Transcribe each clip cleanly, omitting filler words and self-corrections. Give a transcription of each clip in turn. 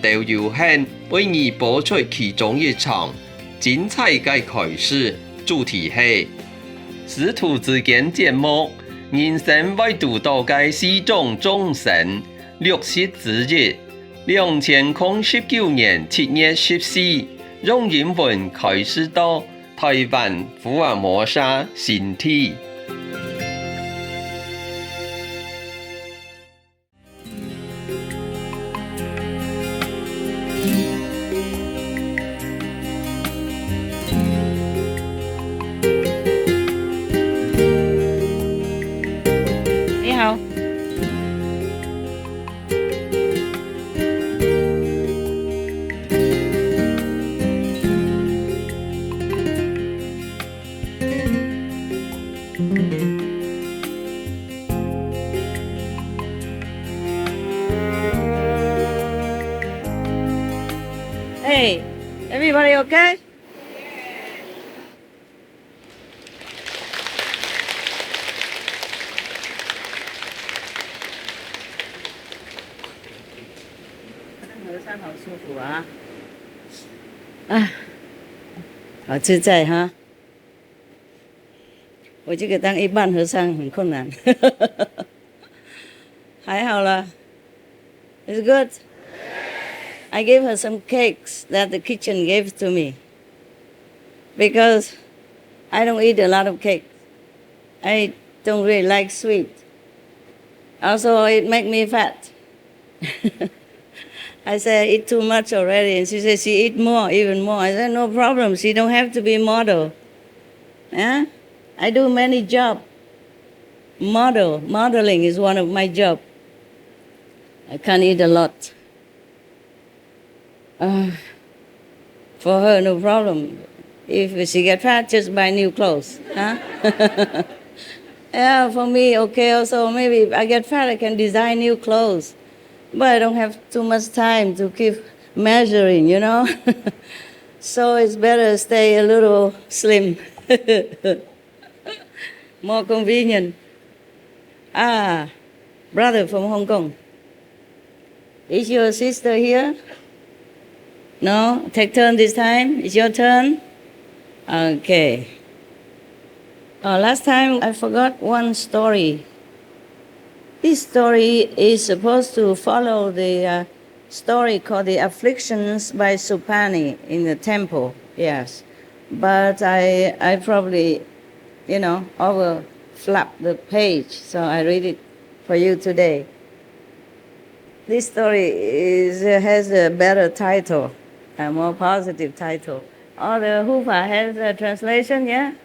都有限，为你播出其中一场精彩嘅开始，主题系师徒之间节目，人生为读到嘅四种众生，60之日，2019年7月14，用英文开始到台湾福尔摩沙新体。你好，Hey, everybody okay? Hương 好舒服啊！啊，好自在哈！我这个当一般和尚很困难，还好啦。It's good. I gave her some cakes that the kitchen gave to me because I don't eat a lot of cake. I don't really like sweet. Also, it make me fat. I said, I eat too much already. And she said, she eat more, even more. I said, no problem. She don't have to be model. Yeah? I do many jobs. Modeling is one of my jobs. I can't eat a lot. For her, no problem. If she get fat, just buy new clothes. Huh? Yeah, for me, okay. Also, maybe if I get fat, I can design new clothes. But I don't have too much time to keep measuring, you know. So it's better stay a little slim. More convenient. Ah, brother from Hong Kong. Is your sister here? No? Take turn this time? It's your turn? Okay. Last time I forgot one story. This story is supposed to follow the story called The Afflictions by Supani in the temple, yes. But I probably, overflapped the page, so I read it for you today. This story has a better title, a more positive title. Oh, the Hufa has a translation, yeah?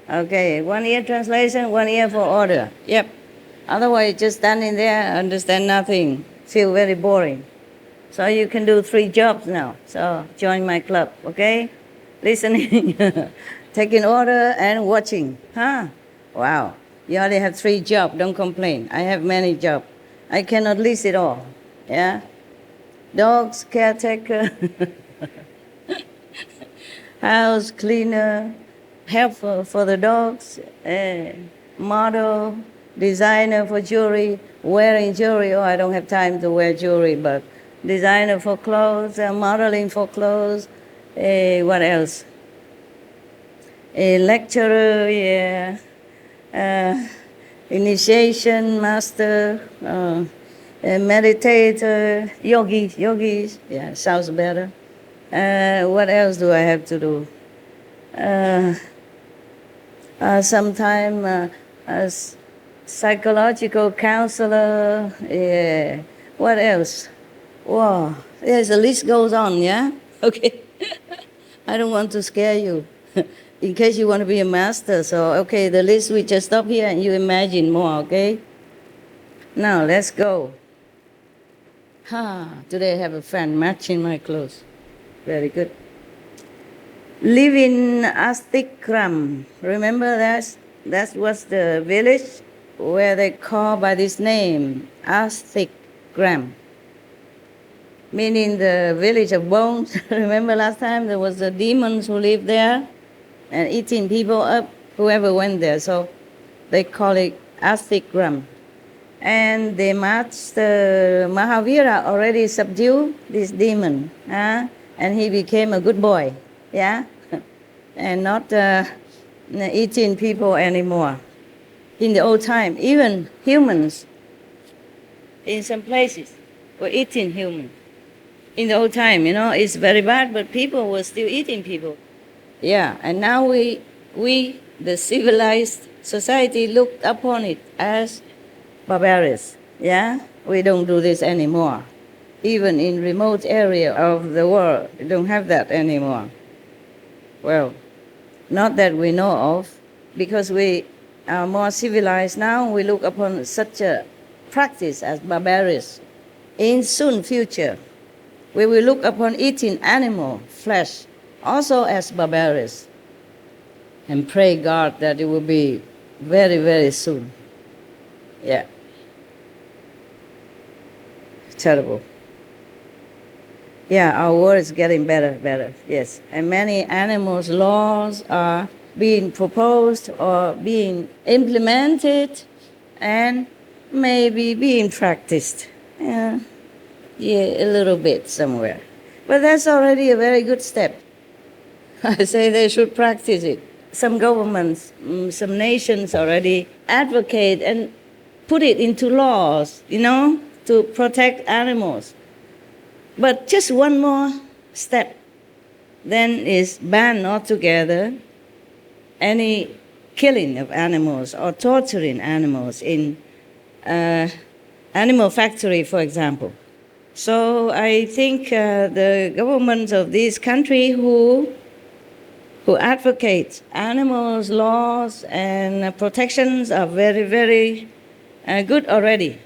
Okay, 1 ear translation, 1 ear for order. Yep. Otherwise, just standing there, understand nothing, feel very boring. So you can do 3 jobs now. So join my club, okay? Listening, taking order, and watching. Huh? Wow. You only have 3 jobs. Don't complain. I have many jobs. I cannot list it all. Yeah? Dogs, caretaker, house cleaner, helper for the dogs, model, designer for jewelry, wearing jewelry. Oh, I don't have time to wear jewelry, but designer for clothes, modeling for clothes. What else? A lecturer, yeah. Initiation master, a meditator, yogis. Yeah, sounds better. What else do I have to do? Sometime as psychological counselor. Yeah. What else? Wow. Yes, the list goes on, yeah? Okay. I don't want to scare you in case you want to be a master. So, okay, the list, we just stop here and you imagine more, okay? Now, let's go. Today I have a friend matching my clothes. Very good. Live in Astikram. Remember that was the village where they call by this name, Astikram, meaning the village of bones. Remember last time there was the demons who lived there and eating people up, whoever went there. So they call it Astikram. And the master Mahavira already subdued this demon, and he became a good boy, yeah, and not eating people anymore. In the old time, even humans in some places were eating humans. In the old time, it's very bad, but people were still eating people. Yeah, and now we, the civilized society, looked upon it as barbarous. Yeah, we don't do this anymore. Even in remote area of the world, we don't have that anymore. Well, not that we know of, because we are more civilized now. We look upon such a practice as barbarous. In soon future, we will look upon eating animal flesh also as barbarous, and pray God that it will be very, very soon. Yeah. Terrible. Yeah, our world is getting better, yes. And many animals' laws are being proposed or being implemented and maybe being practiced. Yeah, a little bit somewhere. But that's already a very good step. I say they should practice it. Some governments, some nations already advocate and put it into laws, to protect animals. But just one more step, then is ban altogether any killing of animals or torturing animals in animal factory, for example. So I think the governments of this country who advocate animals' laws and protections are very, very good already.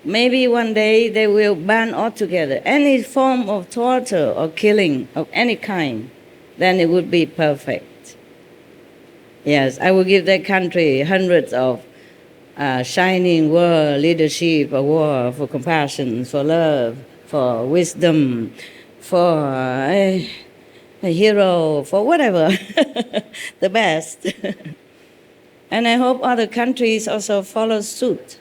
Maybe one day they will ban altogether any form of torture or killing of any kind. Then it would be perfect. Yes, I will give that country hundreds of shining world leadership award for compassion, for love, for wisdom, for a hero, for whatever, the best. And I hope other countries also follow suit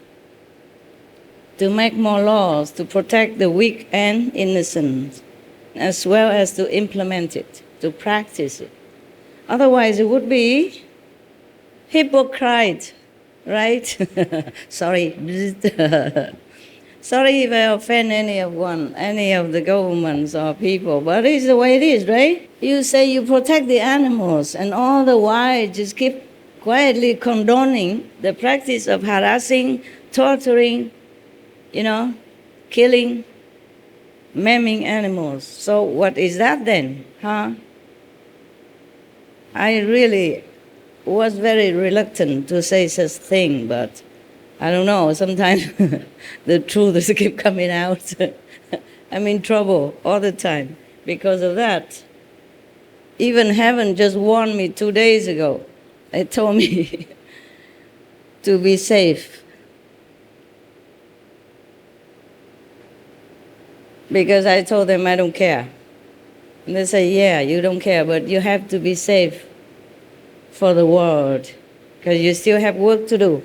to make more laws to protect the weak and innocent, as well as to implement it, to practice it. Otherwise, it would be hypocrite, right? Sorry. Sorry if I offend any of the governments or people, but it's the way it is, right? You say you protect the animals, and all the while just keep quietly condoning the practice of harassing, torturing, killing, maiming animals. So what is that then, huh? I really was very reluctant to say such thing, but I don't know, sometimes the truth is keep coming out. I'm in trouble all the time because of that. Even heaven just warned me 2 days ago. They told me to be safe. Because I told them I don't care. And they say, yeah, you don't care, but you have to be safe for the world, because you still have work to do.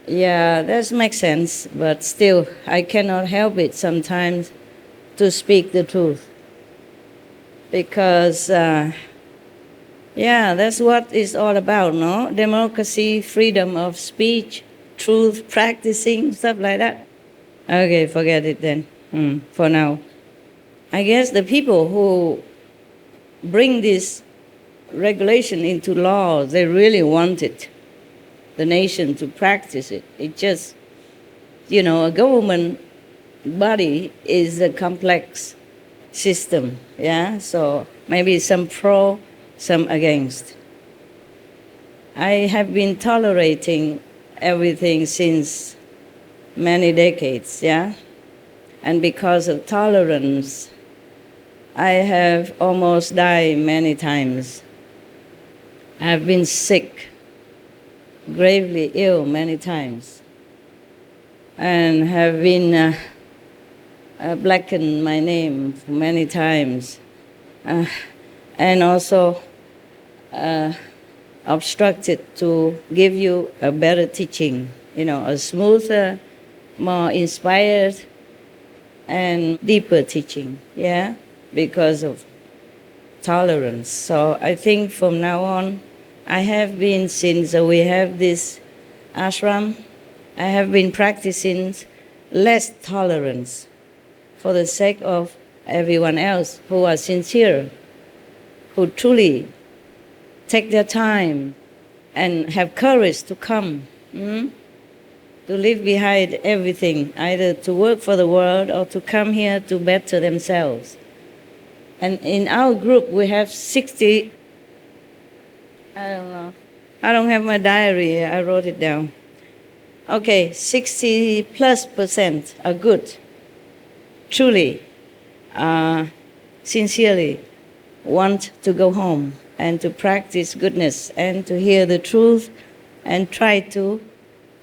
Yeah, that makes sense, but still, I cannot help it sometimes to speak the truth. Because, that's what it's all about, no? Democracy, freedom of speech, truth, practicing, stuff like that. Okay, forget it then, for now. I guess the people who bring this regulation into law, they really wanted the nation to practice it. It just, a government body is a complex system, yeah? So maybe some pro, some against. I have been tolerating everything since many decades, yeah? And because of tolerance, I have almost died many times. I've been sick, gravely ill many times, and have been blackened my name many times, and also obstructed to give you a better teaching, a smoother, more inspired, and deeper teaching, yeah, because of tolerance. So I think from now on, I have been, since we have this ashram, I have been practicing less tolerance for the sake of everyone else who are sincere, who truly take their time and have courage to come, to leave behind everything, either to work for the world or to come here to better themselves. And in our group, we have 60, I don't know, I don't have my diary here, I wrote it down. Okay, 60+% are good, truly, sincerely want to go home and to practice goodness and to hear the truth and try to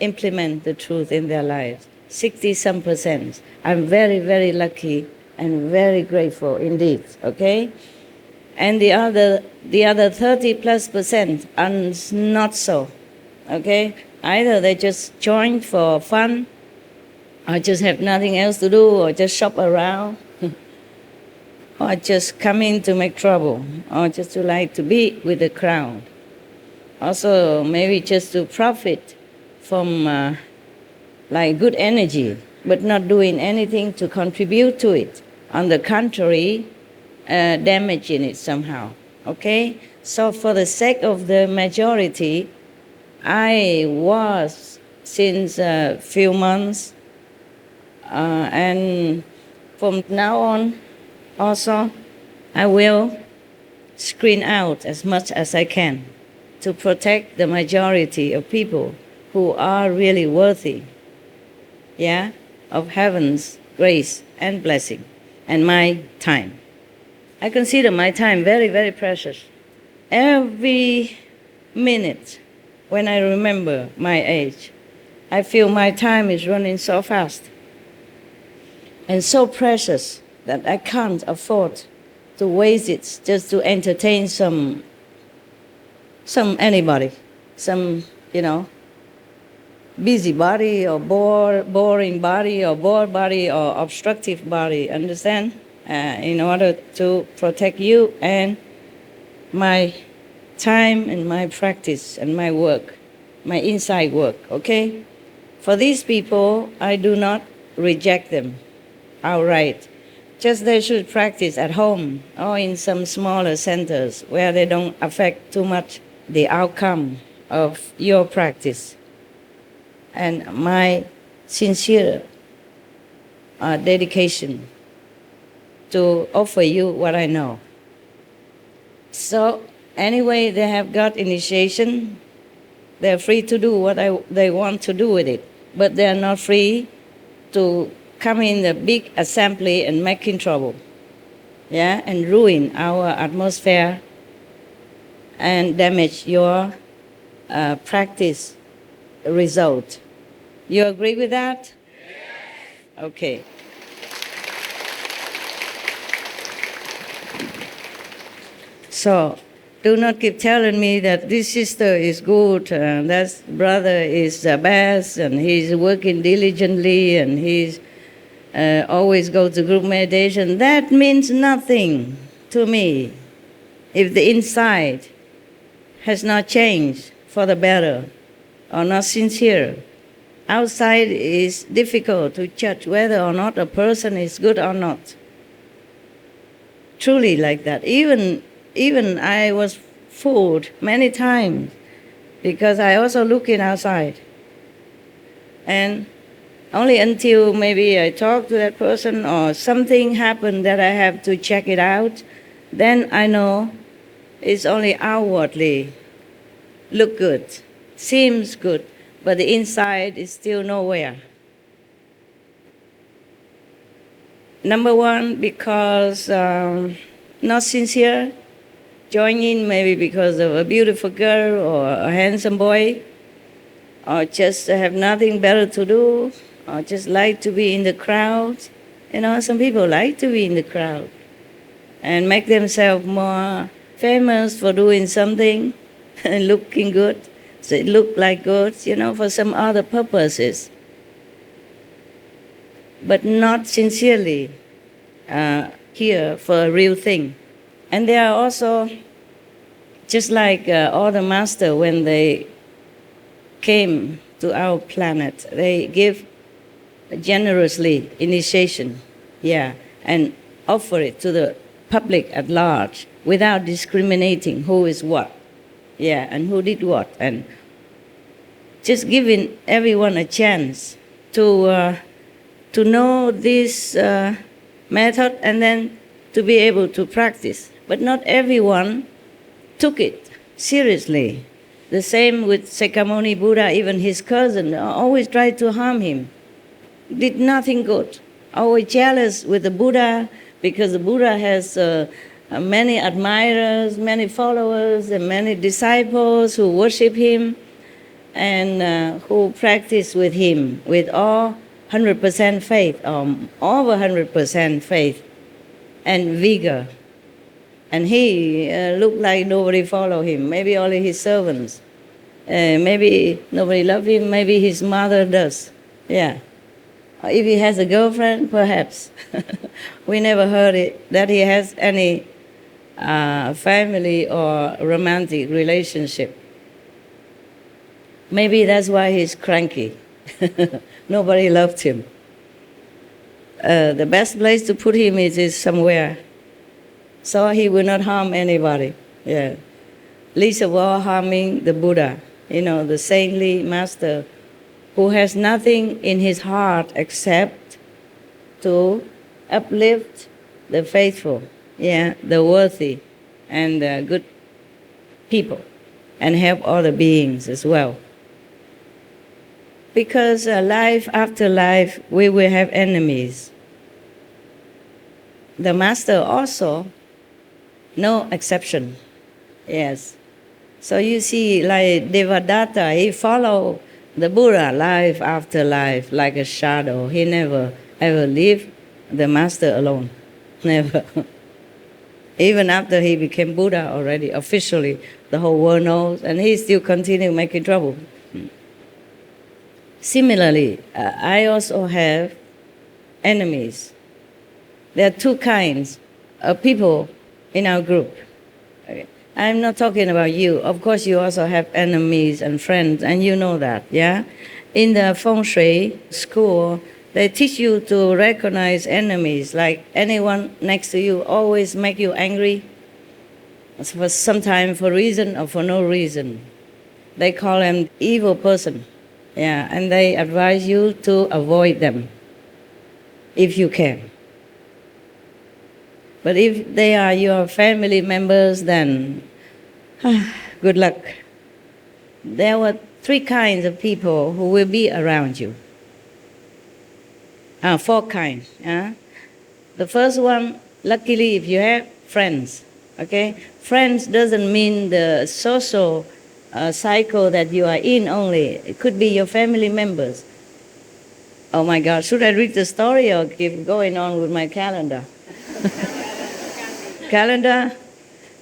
implement the truth in their lives. 60-some percent. I'm very, very lucky and very grateful indeed, okay? And the other 30+% are not so, okay? Either they just join for fun, or just have nothing else to do, or just shop around, or just come in to make trouble, or just to like to be with the crowd. Also, maybe just to profit from like good energy, but not doing anything to contribute to it. On the contrary, damaging it somehow, okay? So for the sake of the majority, I was, since a few months, and from now on, also, I will screen out as much as I can to protect the majority of people who are really worthy, yeah, of heaven's grace and blessing, and my time. I consider my time very, very precious. Every minute when I remember my age, I feel my time is running so fast and so precious that I can't afford to waste it just to entertain anybody, busybody or boring body or bored body or obstructive body, understand? In order to protect you and my time and my practice and my work, my inside work, okay? For these people, I do not reject them outright. Just they should practice at home or in some smaller centers where they don't affect too much the outcome of your practice. And my sincere dedication to offer you what I know. So anyway, they have got initiation. They're free to do what they want to do with it, but they're not free to come in the big assembly and making trouble, yeah, and ruin our atmosphere and damage your practice result. You agree with that? Yes. Okay. So, do not keep telling me that this sister is good, and that brother is the best, and he's working diligently, and he's always go to group meditation. That means nothing to me if the inside has not changed for the better or not sincere. Outside is difficult to judge whether or not a person is good or not. Truly like that. Even I was fooled many times because I also looking outside. And only until maybe I talk to that person or something happened that I have to check it out, then I know it's only outwardly look good, seems good, but the inside is still nowhere. Number one, because not sincere, join in maybe because of a beautiful girl or a handsome boy, or just have nothing better to do, or just like to be in the crowd. Some people like to be in the crowd and make themselves more famous for doing something and looking good. So it looked like goods, for some other purposes, but not sincerely here for a real thing. And they are also, just like all the master, when they came to our planet, they give generously initiation, and offer it to the public at large without discriminating who is what, and who did what, and just giving everyone a chance to know this method and then to be able to practice. But not everyone took it seriously. The same with Sakyamuni Buddha, even his cousin always tried to harm him. Did nothing good. Always jealous with the Buddha because the Buddha has many admirers, many followers, and many disciples who worship him and who practice with him with all 100% faith, over 100% faith and vigor. And he looked like nobody followed him, maybe only his servants. Maybe nobody loved him, maybe his mother does. Yeah. If he has a girlfriend, perhaps. We never heard that he has any family or romantic relationship. Maybe that's why he's cranky. Nobody loved him. The best place to put him is somewhere, so he will not harm anybody. Yeah. Least of all harming the Buddha, the saintly master who has nothing in his heart except to uplift the faithful, the worthy, and the good people, and help other beings as well. Because life after life, we will have enemies. The master also, no exception. Yes. So you see, like Devadatta, he followed the Buddha life after life like a shadow. He never ever leave the master alone. Never. Even after he became Buddha already, officially, the whole world knows, and he still continued making trouble. Similarly, I also have enemies. There are two kinds of people in our group. Okay. I'm not talking about you. Of course, you also have enemies and friends, and you know that, yeah? In the Feng Shui school, they teach you to recognize enemies, like anyone next to you always make you angry, for sometimes for reason or for no reason. They call them evil person, and they advise you to avoid them if you can. But if they are your family members, then good luck. There were three kinds of people who will be around you. Four kinds. The first one, luckily, if you have friends, okay? Friends doesn't mean the social cycle that you are in only. It could be your family members. Oh my God, should I read the story or keep going on with my calendar? Calendar?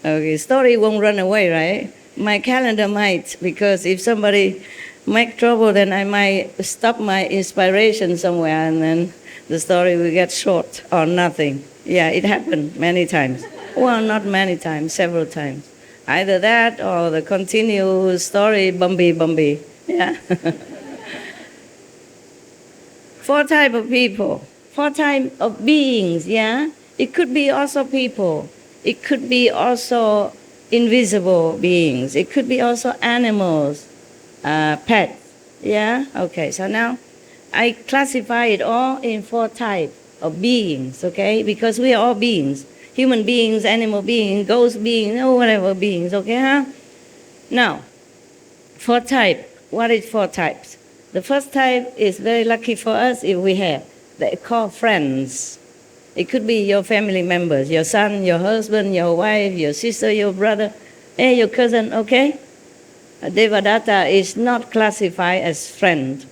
Okay, story won't run away, right? My calendar might, because if somebody make trouble, then I might stop my inspiration somewhere and then the story will get short or nothing. Yeah, it happened many times. Well, not many times, several times. Either that or the continuous story, bumpy. Yeah. Four type of people, four type of beings, yeah? It could be also people. It could be also invisible beings. It could be also animals, pets, yeah? Okay, so now I classify it all in four types of beings, okay? Because we are all beings. Human beings, animal beings, ghost beings, whatever beings, okay? Now, four types. What is four types? The first type is very lucky for us if we have. They call friends. It could be your family members, your son, your husband, your wife, your sister, your brother, your cousin, okay? Devadatta is not classified as friend,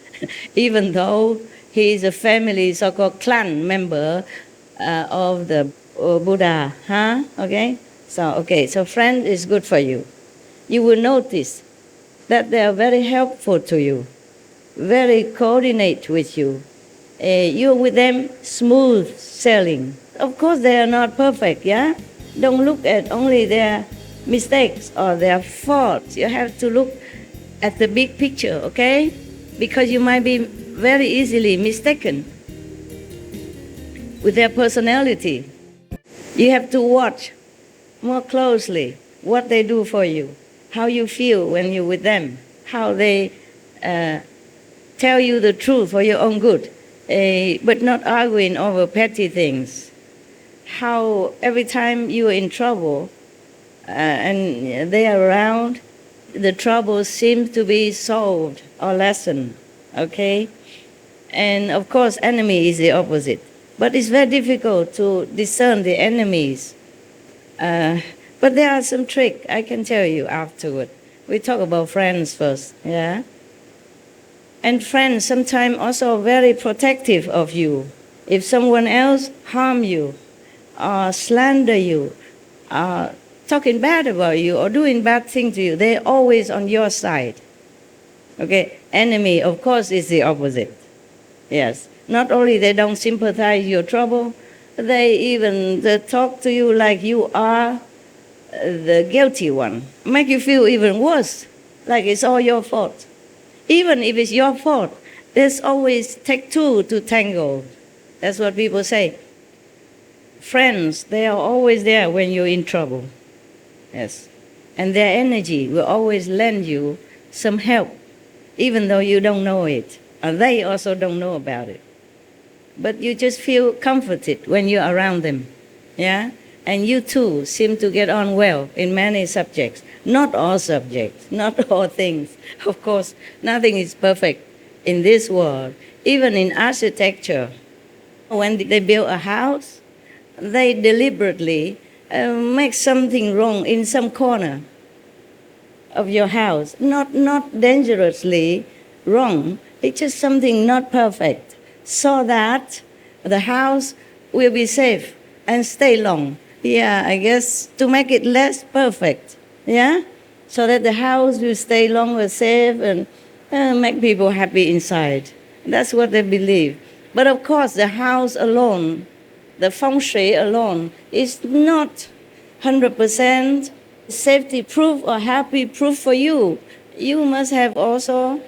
even though he is a family, so-called clan member of the Buddha, Okay? So friend is good for you. You will notice that they are very helpful to you, very coordinate with you. You're with them smooth sailing. Of course, they are not perfect, yeah? Don't look at only their mistakes or their faults. You have to look at the big picture, okay? Because you might be very easily mistaken with their personality. You have to watch more closely what they do for you, how you feel when you're with them, how they tell you the truth for your own good, but not arguing over petty things. How every time you're in trouble and they are around, the trouble seems to be solved or lessened, okay? And of course, enemy is the opposite. But it's very difficult to discern the enemies. But there are some tricks I can tell you afterward. We talk about friends first, yeah? And friends sometimes also very protective of you. If someone else harm you, or slander you, or talking bad about you, or doing bad things to you, they're always on your side. Okay, enemy, of course, is the opposite. Yes, not only they don't sympathize your trouble, they even talk to you like you are the guilty one. Make you feel even worse, like it's all your fault. Even if it's your fault, there's always take two to tango. That's what people say. Friends, they are always there when you're in trouble. Yes. And their energy will always lend you some help, even though you don't know it. And they also don't know about it. But you just feel comforted when you're around them. Yeah? And you too seem to get on well in many subjects. Not all subjects, not all things. Of course, nothing is perfect in this world. Even in architecture, when they build a house, they deliberately make something wrong in some corner of your house. Not dangerously wrong, it's just something not perfect, so that the house will be safe and stay long. Yeah, I guess to make it less perfect, yeah? So that the house will stay longer safe and make people happy inside. That's what they believe. But of course, the house alone, the feng shui alone, is not 100% safety proof or happy proof for you. You must have also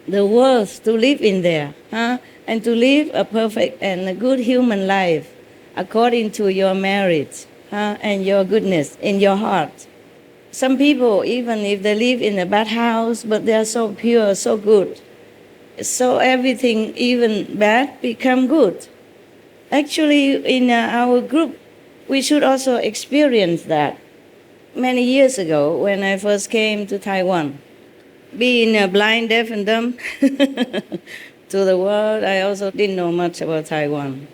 the worth to live in there, huh? And to live a perfect and a good human life according to your merit, huh? And your goodness in your heart. Some people, even if they live in a bad house, but they are so pure, so good, so everything, even bad, become good. Actually, in our group, we should also experience that. Many years ago, when I first came to Taiwan, being blind, deaf, and dumb to the world, I also didn't know much about Taiwan.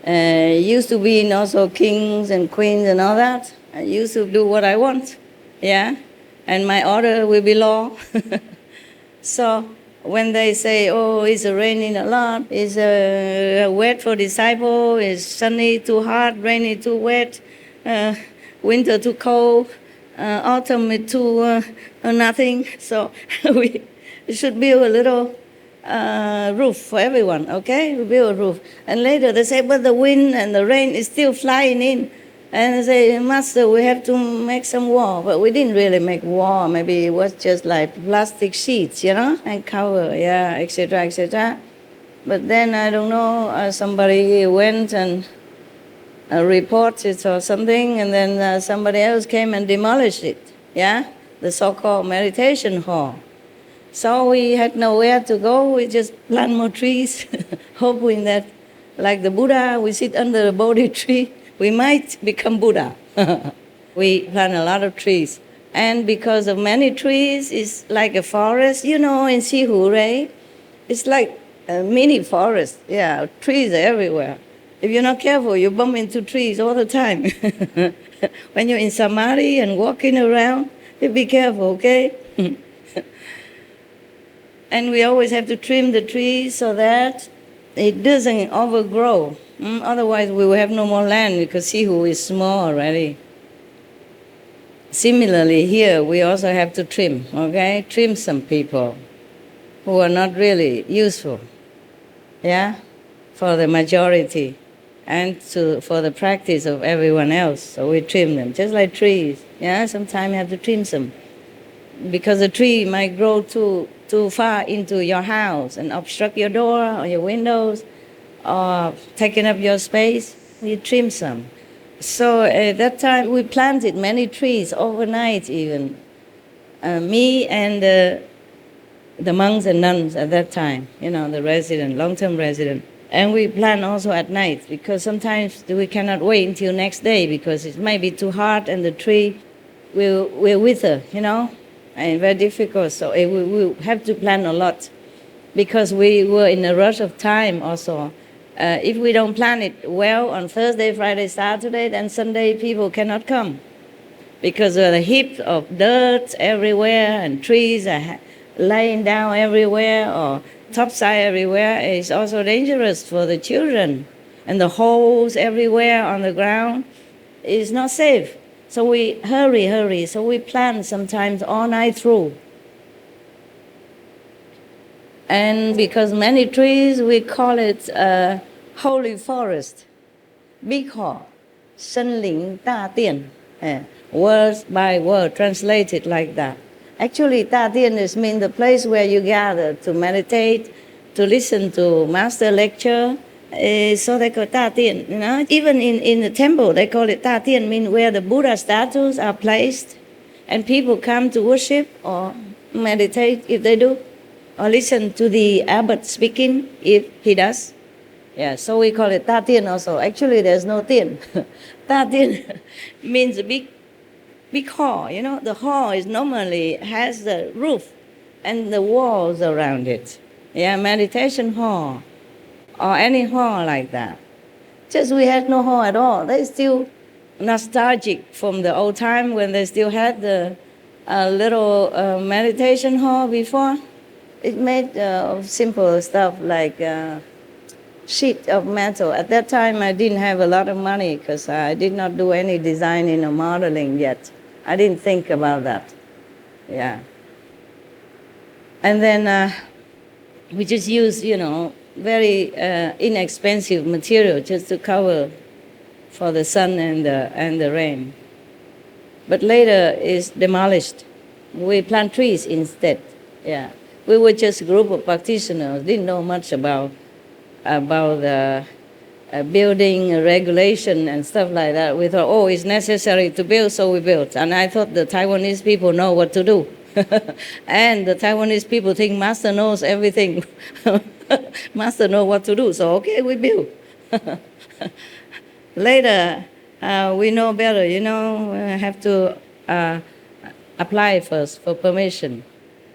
Used to be in also kings and queens and all that. I used to do what I want, yeah? And my order will be law. So when they say, oh, it's raining a lot, it's wet for disciple, it's sunny too hot, rainy too wet, winter too cold, autumn too nothing. So we should build a little roof for everyone, okay? We build a roof. And later they say, but the wind and the rain is still flying in. And they say, Master, we have to make some wall. But we didn't really make wall. Maybe it was just like plastic sheets, you know, and cover, yeah, etc., etc. But then, I don't know, somebody went and reported or something, and then somebody else came and demolished it, yeah, the so-called meditation hall. So we had nowhere to go. We just plant more trees, hoping that, like the Buddha, we sit under the Bodhi tree, we might become Buddha. We plant a lot of trees. And because of many trees, it's like a forest. You know, in Sihu, right? It's like a mini forest. Yeah, trees are everywhere. If you're not careful, you bump into trees all the time. When you're in Samadhi and walking around, you be careful, okay? And we always have to trim the trees so that it doesn't overgrow. Otherwise, we will have no more land because Sihu is small already. Similarly, here we also have to trim, okay? Trim some people who are not really useful, yeah, for the majority and for the practice of everyone else. So we trim them, just like trees, yeah? Sometimes you have to trim some because a tree might grow too far into your house and obstruct your door or your windows or taking up your space. You trim some. So at that time, we planted many trees overnight even. Me and the monks and nuns at that time, the resident, long-term resident. And we plant also at night because sometimes we cannot wait until next day because it might be too hot and the tree will wither, and very difficult. So we have to plan a lot because we were in a rush of time also. If we don't plan it well on Thursday, Friday, Saturday, then Sunday people cannot come because of the heap of dirt everywhere and trees are laying down everywhere or topside everywhere. Is also dangerous for the children, and the holes everywhere on the ground is not safe. So we hurry. So we plan sometimes all night through. And because many trees, we call it a holy forest. Big hall, 森林大殿, word by word translated like that. Actually, 大殿 means the place where you gather to meditate, to listen to master lecture. So they call it 大殿. Even in the temple, they call it 大殿, mean where the Buddha statues are placed, and people come to worship or meditate if they do, or listen to the abbot speaking if he does. Yeah, so we call it 大殿 also. Actually, there's no 殿. 大殿 means a big hall. The hall is normally has the roof and the walls around it. Yeah, meditation hall or any hall like that. Just we had no hall at all. They still nostalgic from the old time when they still had the little meditation hall before. It made simple stuff like sheet of metal. At that time, I didn't have a lot of money because I did not do any designing or modeling yet. I didn't think about that. Yeah. And then we just use, very inexpensive material just to cover for the sun and the rain. But later it's demolished. We plant trees instead. Yeah. We were just a group of practitioners, didn't know much about building regulation and stuff like that. We thought, it's necessary to build, so we built. And I thought the Taiwanese people know what to do. And the Taiwanese people think Master knows everything. Master knows what to do, so okay, we build. Later, we know better, we have to apply first for permission.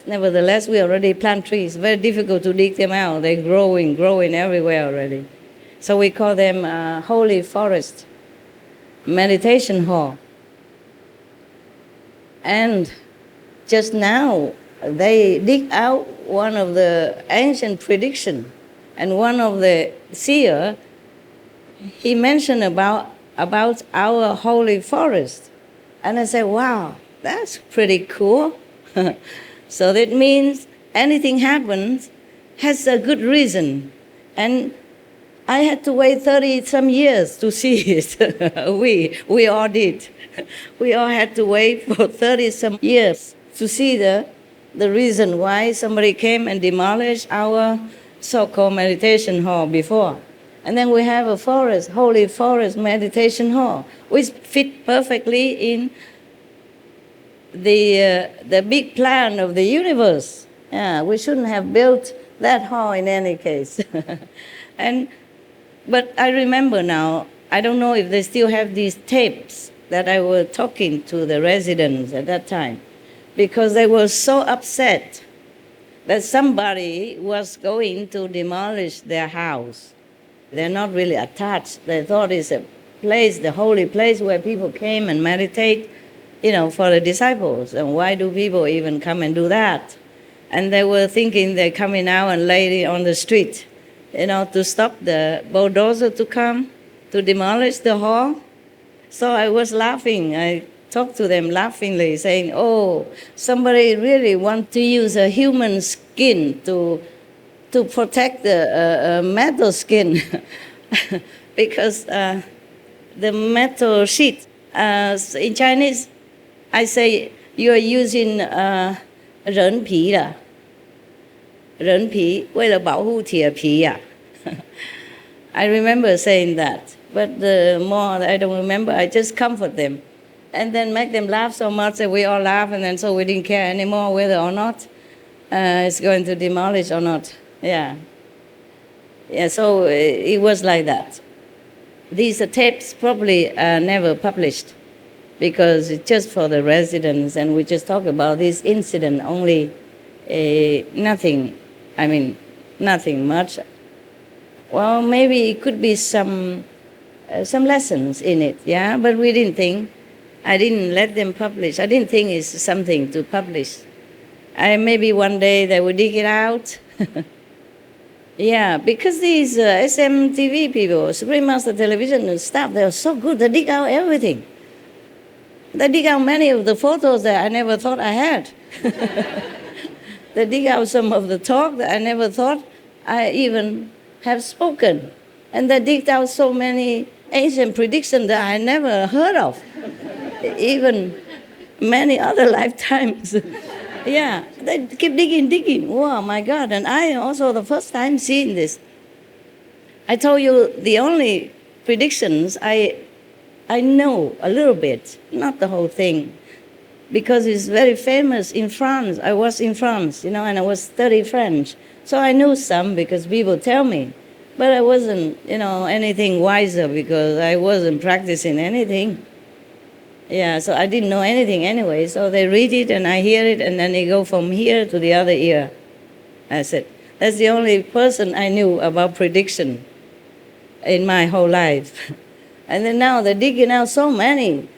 Nevertheless, we already plant trees. Very difficult to dig them out. They're growing everywhere already. So we call them holy forest, meditation hall. And just now, they dig out one of the ancient prediction, and one of the seer, he mentioned about our holy forest. And I said, wow, that's pretty cool. So that means anything happens has a good reason. And I had to wait 30-some years to see it. We all did. We all had to wait for 30-some years to see the reason why somebody came and demolished our so-called meditation hall before. And then we have a forest, holy forest meditation hall, which fit perfectly in the big plan of the universe. Yeah, we shouldn't have built that hall in any case. But I remember now, I don't know if they still have these tapes that I was talking to the residents at that time, because they were so upset that somebody was going to demolish their house. They're not really attached. They thought it's a place, the holy place where people came and meditate, for the disciples. And why do people even come and do that? And they were thinking they're coming out and lay it on the street, to stop the bulldozer to come to demolish the hall. So I was laughing. I talk to them laughingly, saying, "Oh, somebody really want to use a human skin to protect the metal skin," because the metal sheet. In Chinese, I say you are using 人皮啦，人皮为了保护铁皮呀。I remember saying that, but the more I don't remember, I just comfort them, and then make them laugh so much that we all laugh, and then so we didn't care anymore whether or not it's going to demolish or not. Yeah. So it was like that. These tapes probably are never published because it's just for the residents, and we just talk about this incident only. Nothing much. Well, maybe it could be some lessons in it, yeah, but we didn't think. I didn't let them publish. I didn't think it's something to publish. Maybe one day they will dig it out. Yeah, because these SMTV people, Supreme Master Television and staff, they are so good. They dig out everything. They dig out many of the photos that I never thought I had. They dig out some of the talk that I never thought I even have spoken. And they digged out so many ancient predictions that I never heard of, even many other lifetimes. Yeah, they keep digging. Wow, my God. And I also, the first time seeing this, I told you the only predictions I know a little bit, not the whole thing, because it's very famous in France. I was in France, and I was studying French. So I knew some because people tell me. But I wasn't, anything wiser because I wasn't practicing anything. Yeah, so I didn't know anything anyway. So they read it and I hear it and then they go from here to the other ear. I said, that's the only person I knew about prediction in my whole life. And then now they're digging out so many.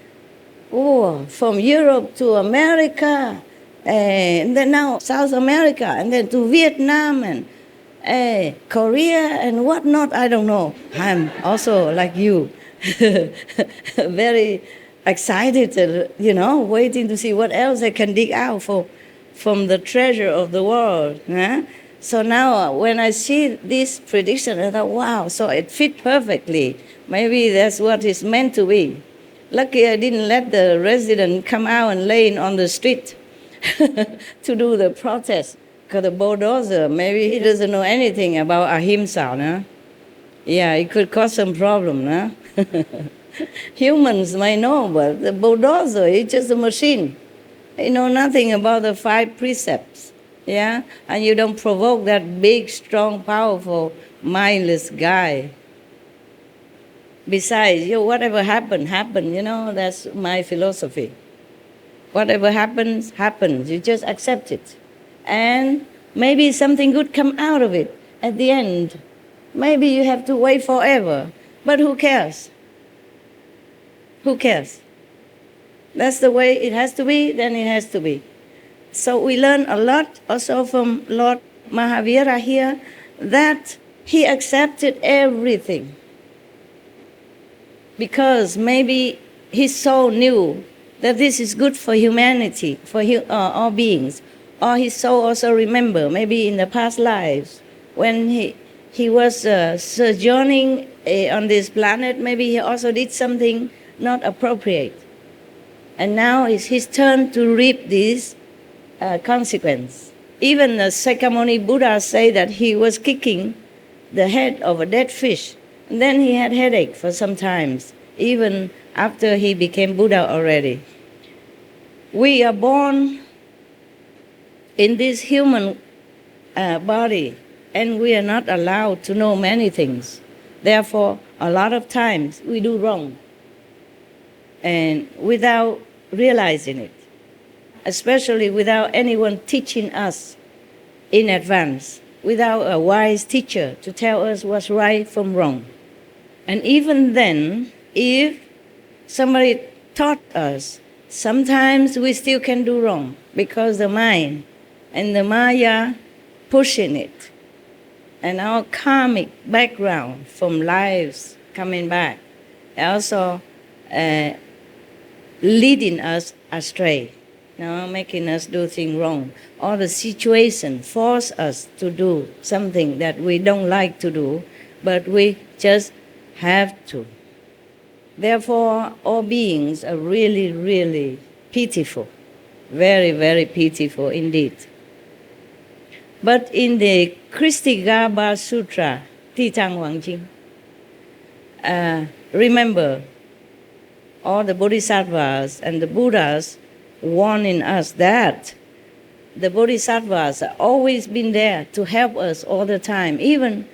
Oh, from Europe to America, and then now South America, and then to Vietnam and Korea and whatnot. I don't know. I'm also like you, very excited, waiting to see what else I can dig out from the treasure of the world. Huh? So now when I see this prediction, I thought, wow, so it fit perfectly. Maybe that's what it's meant to be. Lucky I didn't let the resident come out and laying on the street to do the protest. Because the bulldozer, maybe he doesn't know anything about ahimsa, no? Yeah, it could cause some problem, no? Humans might know, but the bulldozer is just a machine. You know nothing about the 5 precepts, yeah? And you don't provoke that big, strong, powerful, mindless guy. Besides, whatever happened, that's my philosophy. Whatever happens, happens. You just accept it. And maybe something good come out of it at the end. Maybe you have to wait forever. But who cares? Who cares? That's the way it has to be, then it has to be. So we learn a lot also from Lord Mahavira here, that he accepted everything. Because maybe his soul knew that this is good for humanity, for all beings. Or his soul also remember, maybe in the past lives, when he was sojourning on this planet, maybe he also did something not appropriate. And now it's his turn to reap this consequence. Even the Sakyamuni Buddha say that he was kicking the head of a dead fish. And then he had headache for some times, even after he became Buddha already. We are born in this human body, and we are not allowed to know many things. Therefore, a lot of times we do wrong, and without realizing it, especially without anyone teaching us in advance, without a wise teacher to tell us what's right from wrong. And even then, if somebody taught us, sometimes we still can do wrong because the mind and the Maya pushing it, and our karmic background from lives coming back also leading us astray, making us do things wrong. Or the situation force us to do something that we don't like to do, but we just have to. Therefore, all beings are really, really pitiful, very, very pitiful indeed. But in the Kristigarbha Sutra, Ti Chang Wang Jing, remember, all the bodhisattvas and the Buddhas warning us that the bodhisattvas have always been there to help us all the time, even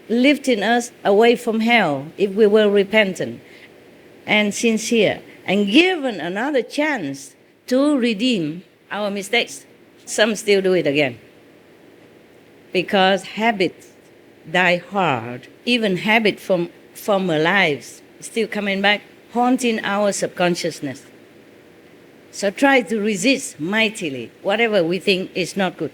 lifting us away from hell if we were repentant and sincere, and given another chance to redeem our mistakes. Some still do it again, because habits die hard. Even habit from former lives still coming back, haunting our subconsciousness. So try to resist mightily whatever we think is not good.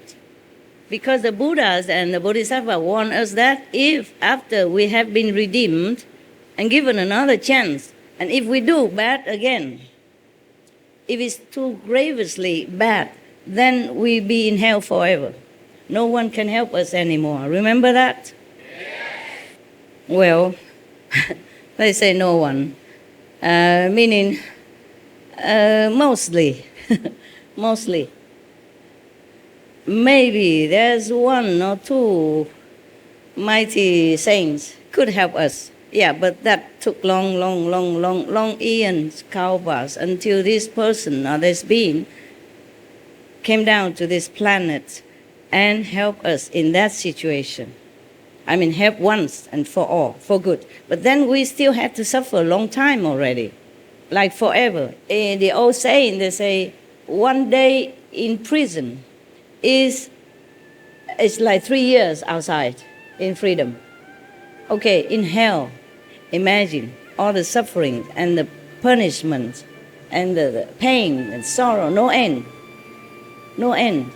Because the Buddhas and the Bodhisattvas warn us that if after we have been redeemed and given another chance, and if we do bad again, if it's too grievously bad, then we be in hell forever. No one can help us anymore. Remember that? Yes. Well, they say no one, meaning mostly, mostly. Maybe there's one or two mighty saints could help us. Yeah, but that took long eons, kalpas, until this person or this being came down to this planet and helped us in that situation. I mean, help once and for all, for good. But then we still had to suffer a long time already, like forever. In the old saying, they say, one day in prison is like 3 years outside in freedom. Okay, in hell, imagine all the suffering and the punishment and the pain and sorrow, no end. No end.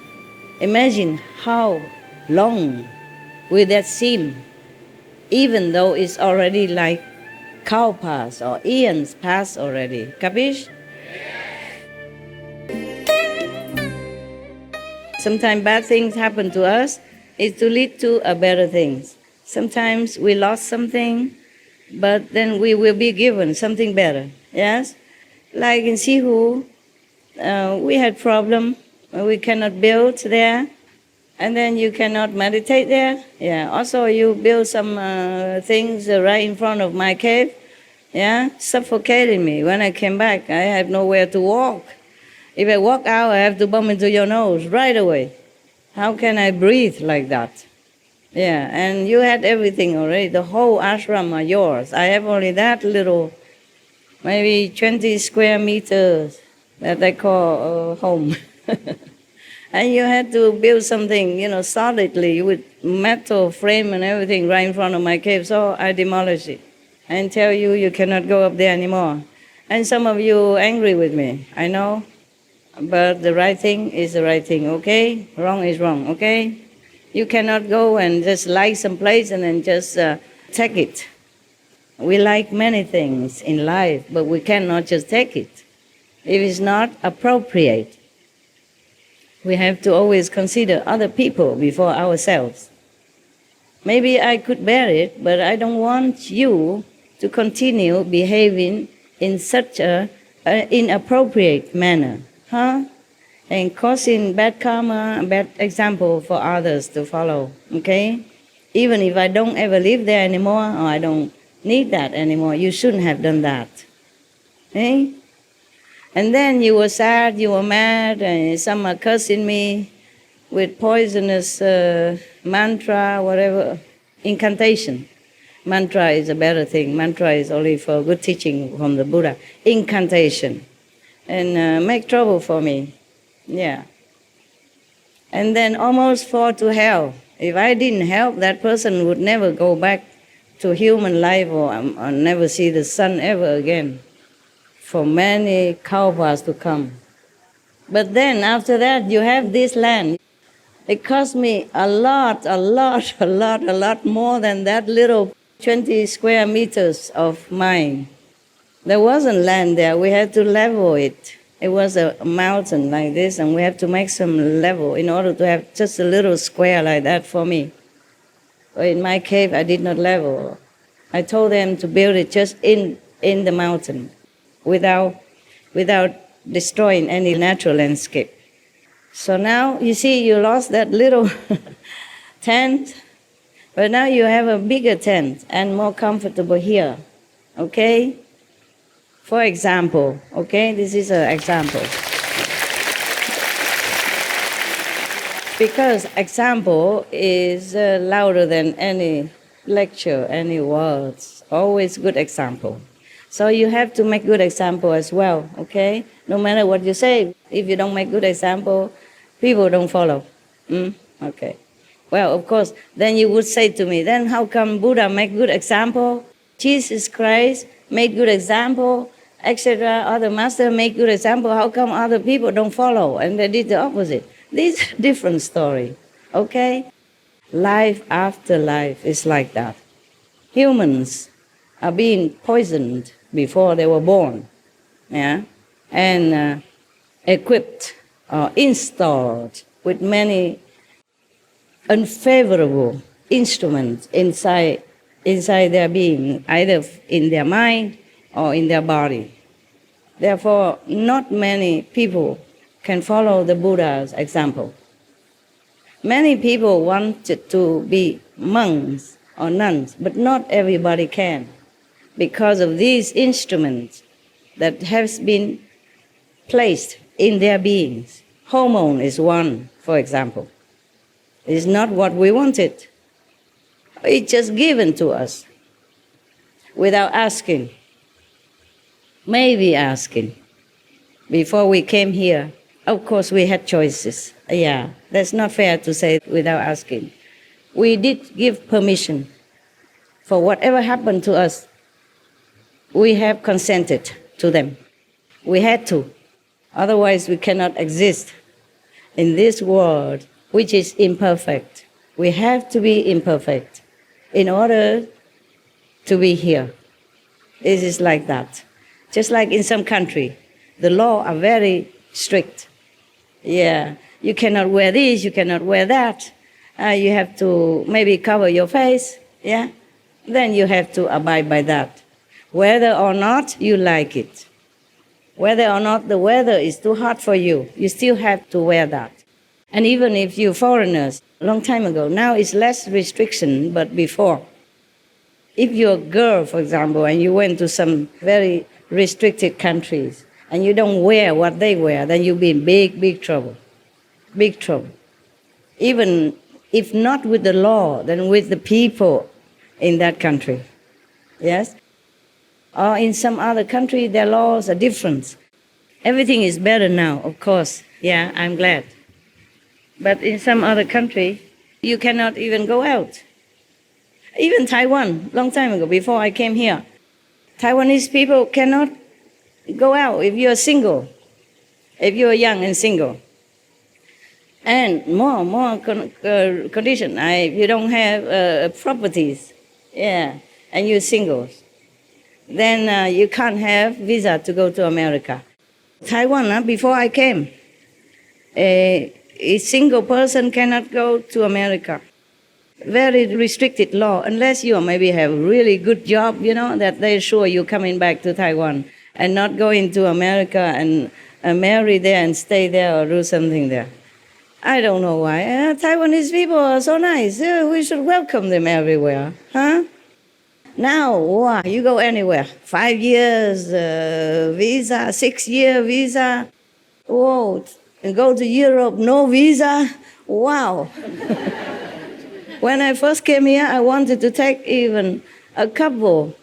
Imagine how long will that seem, even though it's already like kalpas or eons past already. Capish? Sometimes bad things happen to us is to lead to a better things. Sometimes we lost something, but then we will be given something better. Yes? Like in Sihu, we had problem. We cannot build there, and then you cannot meditate there. Yeah. Also, you build some things right in front of my cave. Yeah, suffocating me. When I came back, I had nowhere to walk. If I walk out, I have to bump into your nose right away. How can I breathe like that? Yeah, and you had everything already. The whole ashram are yours. I have only that little, maybe 20 square meters that I call home. And you had to build something, solidly with metal frame and everything right in front of my cave. So I demolished it and tell you you cannot go up there anymore. And some of you angry with me, I know. But the right thing is the right thing, okay? Wrong is wrong, okay? You cannot go and just like some place and then just take it. We like many things in life, but we cannot just take it. If it's not appropriate, we have to always consider other people before ourselves. Maybe I could bear it, but I don't want you to continue behaving in such an inappropriate manner, and causing bad karma, bad example for others to follow, okay? Even if I don't ever live there anymore, or I don't need that anymore, you shouldn't have done that, okay? And then you were sad, you were mad, and some are cursing me with poisonous mantra, whatever, incantation. Mantra is a better thing. Mantra is only for good teaching from the Buddha. Incantation. And make trouble for me. Yeah. And then almost fall to hell. If I didn't help, that person would never go back to human life or never see the sun ever again for many kalpas to come. But then after that, you have this land. It cost me a lot more than that little 20 square meters of mine. There wasn't land there. We had to level it. It was a mountain like this, and we have to make some level in order to have just a little square like that for me. But in my cave, I did not level. I told them to build it just in the mountain without destroying any natural landscape. So now, you see, you lost that little tent, but now you have a bigger tent and more comfortable here, okay? For example, okay, this is an example. Because example is louder than any lecture, any words, always good example. So you have to make good example as well, okay? No matter what you say, if you don't make good example, people don't follow. Okay. Well, of course, then you would say to me, then how come Buddha make good example? Jesus Christ made good example, etc. Other master make good example. How come other people don't follow and they did the opposite? This is a different story, okay? Life after life is like that. Humans are being poisoned before they were born, yeah, and equipped or installed with many unfavorable instruments inside their being, either in their mind or in their body. Therefore, not many people can follow the Buddha's example. Many people wanted to be monks or nuns, but not everybody can, because of these instruments that have been placed in their beings. Hormone is one, for example. It's not what we wanted. It's just given to us without asking. Maybe asking. Before we came here, of course we had choices. Yeah, that's not fair to say without asking. We did give permission for whatever happened to us. We have consented to them. We had to. Otherwise we cannot exist in this world which is imperfect. We have to be imperfect in order to be here. It is like that. Just like in some country, the law are very strict. Yeah, you cannot wear this, you cannot wear that. You have to maybe cover your face, yeah? Then you have to abide by that. Whether or not you like it, whether or not the weather is too hot for you, you still have to wear that. And even if you're foreigners, a long time ago, now it's less restriction, but before. If you're a girl, for example, and you went to some very restricted countries, and you don't wear what they wear, then you'll be in big, big trouble. Big trouble. Even if not with the law, then with the people in that country. Yes? Or in some other country, their laws are different. Everything is better now, of course. Yeah, I'm glad. But in some other country, you cannot even go out. Even Taiwan, long time ago, before I came here, Taiwanese people cannot go out if you're single, if you're young and single. And more condition, if you don't have properties, yeah, and you're single, then you can't have visa to go to America. Taiwan, before I came, a single person cannot go to America. Very restricted law, unless you maybe have a really good job, that they're sure you're coming back to Taiwan and not going to America and marry there and stay there or do something there. I don't know why. Taiwanese people are so nice. We should welcome them everywhere. Huh? Now, wow, you go anywhere. 5 years visa, 6-year visa. Whoa, and go to Europe, no visa. Wow. When I first came here, I wanted to take even a couple,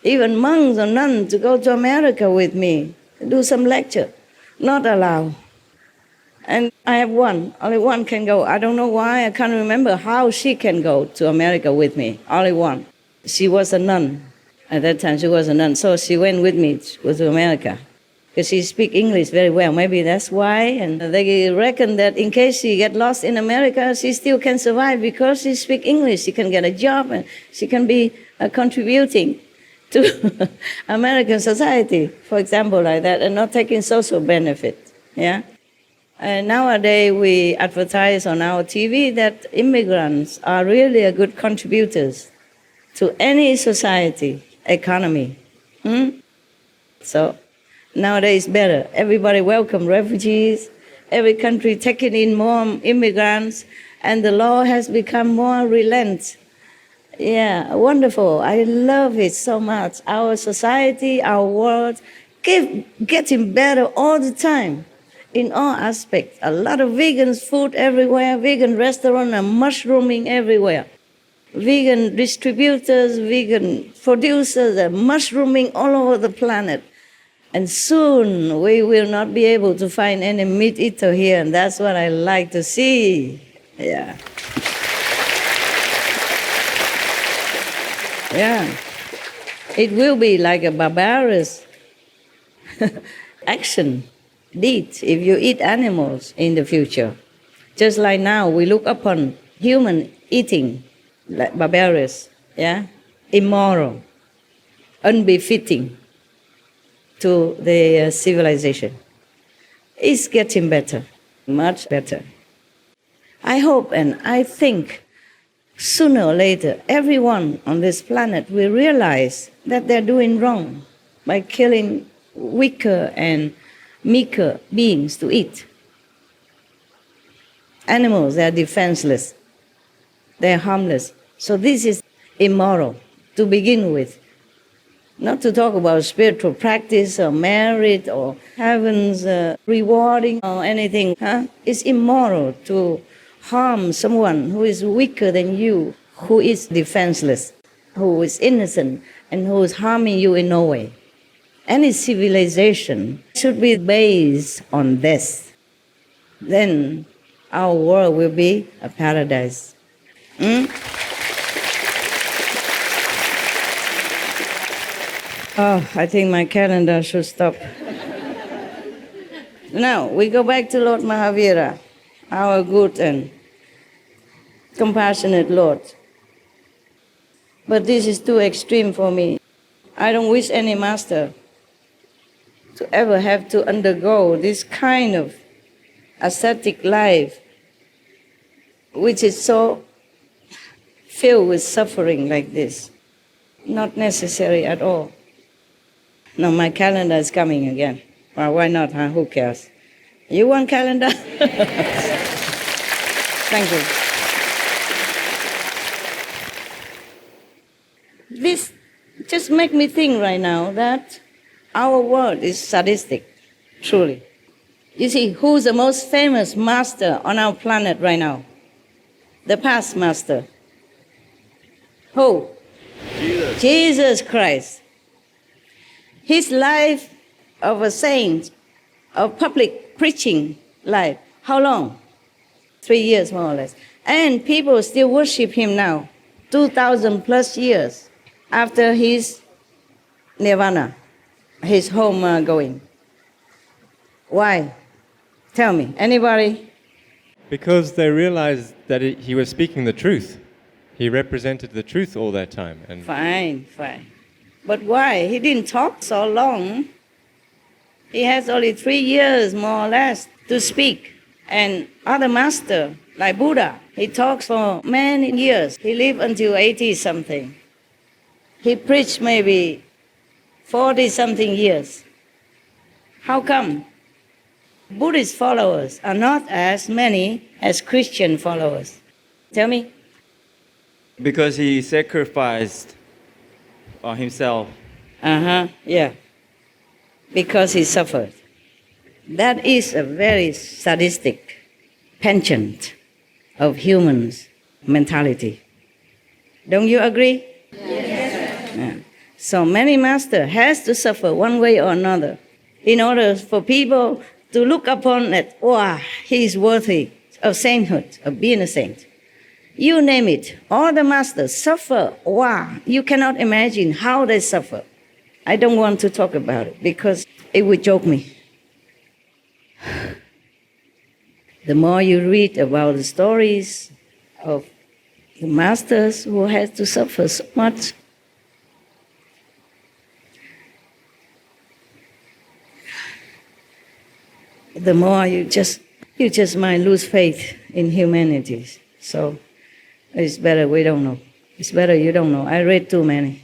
even monks or nuns, to go to America with me, do some lecture. Not allowed. And I have one, only one can go. I don't know why, I can't remember how she can go to America with me, only one. She was a nun. At that time, she was a nun, so she went with me to America. Because she speaks English very well. Maybe that's why. And they reckon that in case she get lost in America, she still can survive because she speaks English. She can get a job and she can be contributing to American society, for example, like that, and not taking social benefit. Yeah. And nowadays we advertise on our TV that immigrants are really a good contributors to any society, economy. So nowadays better. Everybody welcome refugees. Every country taking in more immigrants, and the law has become more relent. Yeah, wonderful. I love it so much. Our society, our world, getting better all the time in all aspects. A lot of vegan food everywhere, vegan restaurants are mushrooming everywhere. Vegan distributors, vegan producers are mushrooming all over the planet. And soon we will not be able to find any meat eater here, and that's what I like to see. Yeah. Yeah. It will be like a barbarous action, deed, if you eat animals in the future. Just like now, we look upon human eating like barbarous, yeah, immoral, unbefitting to the civilization. It's getting better, much better. I hope and I think sooner or later, everyone on this planet will realize that they're doing wrong by killing weaker and meeker beings to eat. Animals, they're defenseless. They're harmless. So this is immoral to begin with. Not to talk about spiritual practice or merit or heaven's rewarding or anything. It's immoral to harm someone who is weaker than you, who is defenseless, who is innocent, and who is harming you in no way. Any civilization should be based on this. Then our world will be a paradise. Oh, I think my calendar should stop. Now, we go back to Lord Mahavira, our good and compassionate Lord. But this is too extreme for me. I don't wish any master to ever have to undergo this kind of ascetic life, which is so filled with suffering like this. Not necessary at all. No, my calendar is coming again. Well, why not, huh? Who cares? You want calendar? Thank you. This just makes me think right now that our world is sadistic, truly. You see, who's the most famous master on our planet right now? The past master. Who? Jesus Christ. His life of a saint, of public preaching life. How long? 3 years more or less. And people still worship him now, 2,000 plus years after his nirvana, his home going. Why? Tell me, anybody? Because they realized that he was speaking the truth. He represented the truth all that time. And Fine. But why? He didn't talk so long. He has only 3 years, more or less, to speak. And other master, like Buddha, he talks for many years. He lived until 80-something. He preached maybe 40-something years. How come? Buddhist followers are not as many as Christian followers. Tell me. Because he sacrificed himself. Yeah. Because he suffered. That is a very sadistic penchant of humans' mentality. Don't you agree? Yes. Yeah. So many master has to suffer one way or another in order for people to look upon it. Wow, he is worthy of sainthood, of being a saint. You name it, all the masters suffer. Wow, you cannot imagine how they suffer. I don't want to talk about it because it would choke me. The more you read about the stories of the masters who had to suffer so much, the more you just might lose faith in humanity. So it's better we don't know. It's better you don't know. I read too many.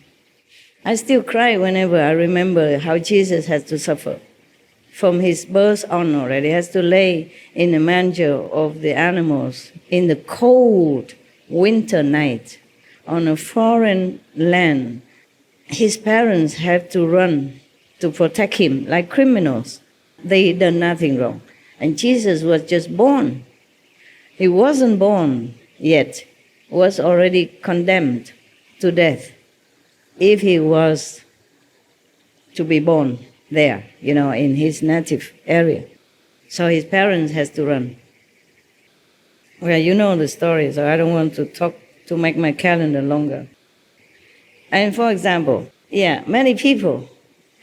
I still cry whenever I remember how Jesus had to suffer. From his birth on already, he has to lay in the manger of the animals in the cold winter night on a foreign land. His parents had to run to protect him like criminals. They done nothing wrong. And Jesus was just born. He wasn't born yet, was already condemned to death if he was to be born there, in his native area. So his parents has to run. Well, you know the story, so I don't want to make my calendar longer. And for example, many people,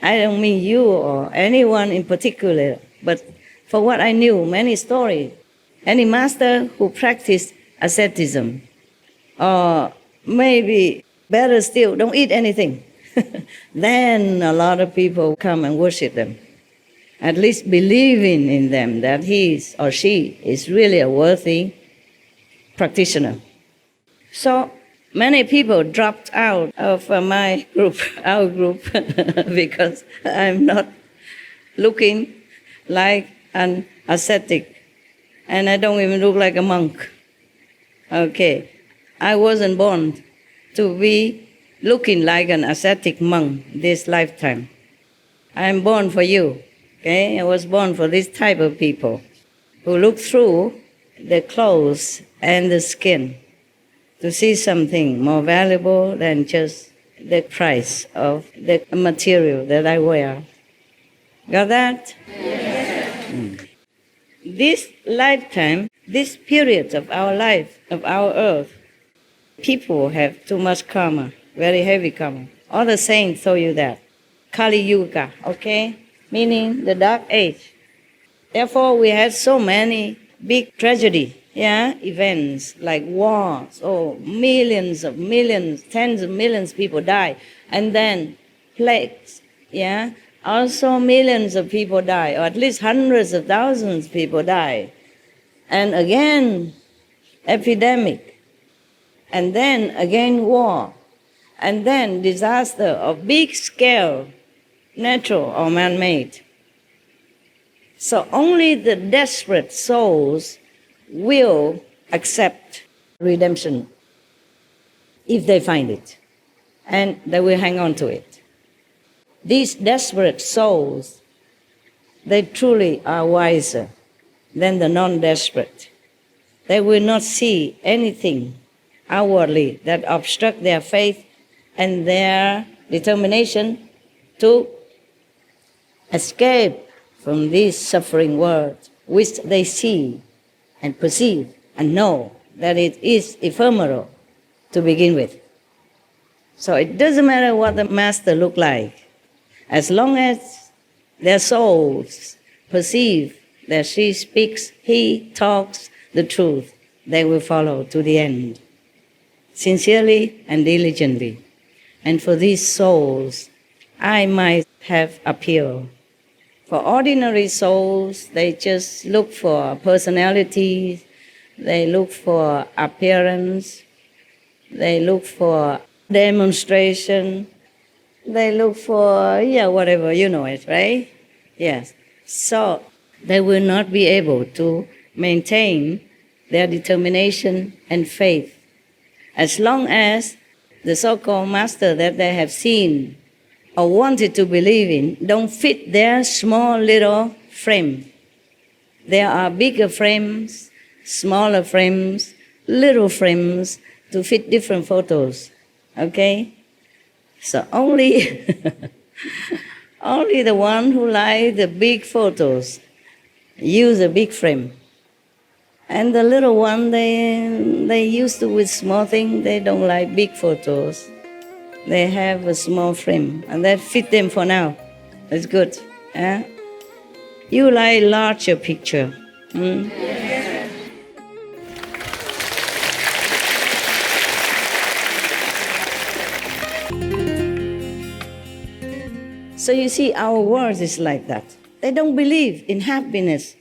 I don't mean you or anyone in particular, but for what I knew, many stories, any master who practiced asceticism, or maybe better still, don't eat anything, then a lot of people come and worship them, at least believing in them that he or she is really a worthy practitioner. So many people dropped out of my group, our group, because I'm not looking like an ascetic, and I don't even look like a monk. Okay, I wasn't born to be looking like an ascetic monk this lifetime. I'm born for you, okay? I was born for this type of people who look through the clothes and the skin to see something more valuable than just the price of the material that I wear. Got that? Yes. This lifetime, this period of our life, of our earth, people have too much karma, very heavy karma. All the saints told you that. Kali Yuga, okay? Meaning the dark age. Therefore, we had so many big tragedy, events like wars, millions, tens of millions of people die. And then plagues, also millions of people die, or at least hundreds of thousands of people die. And again, epidemic. And then again, war. And then disaster of big scale, natural or man-made. So only the desperate souls will accept redemption if they find it, and they will hang on to it. These desperate souls, they truly are wiser than the non-desperate. They will not see anything outwardly that obstruct their faith and their determination to escape from this suffering world, which they see and perceive and know that it is ephemeral to begin with. So it doesn't matter what the master look like, as long as their souls perceive that she speaks, he talks the truth, they will follow to the end, sincerely and diligently. And for these souls, I might have appeal. For ordinary souls, they just look for personality, they look for appearance, they look for demonstration, they look for, whatever, you know it, right? Yes. So they will not be able to maintain their determination and faith as long as the so-called master that they have seen or wanted to believe in don't fit their small little frame. There are bigger frames, smaller frames, little frames to fit different photos, okay? So only the one who like the big photos use a big frame. And the little one, they used to with small things, they don't like big photos. They have a small frame, and that fit them for now. It's good. You like larger picture. So you see, our world is like that. They don't believe in happiness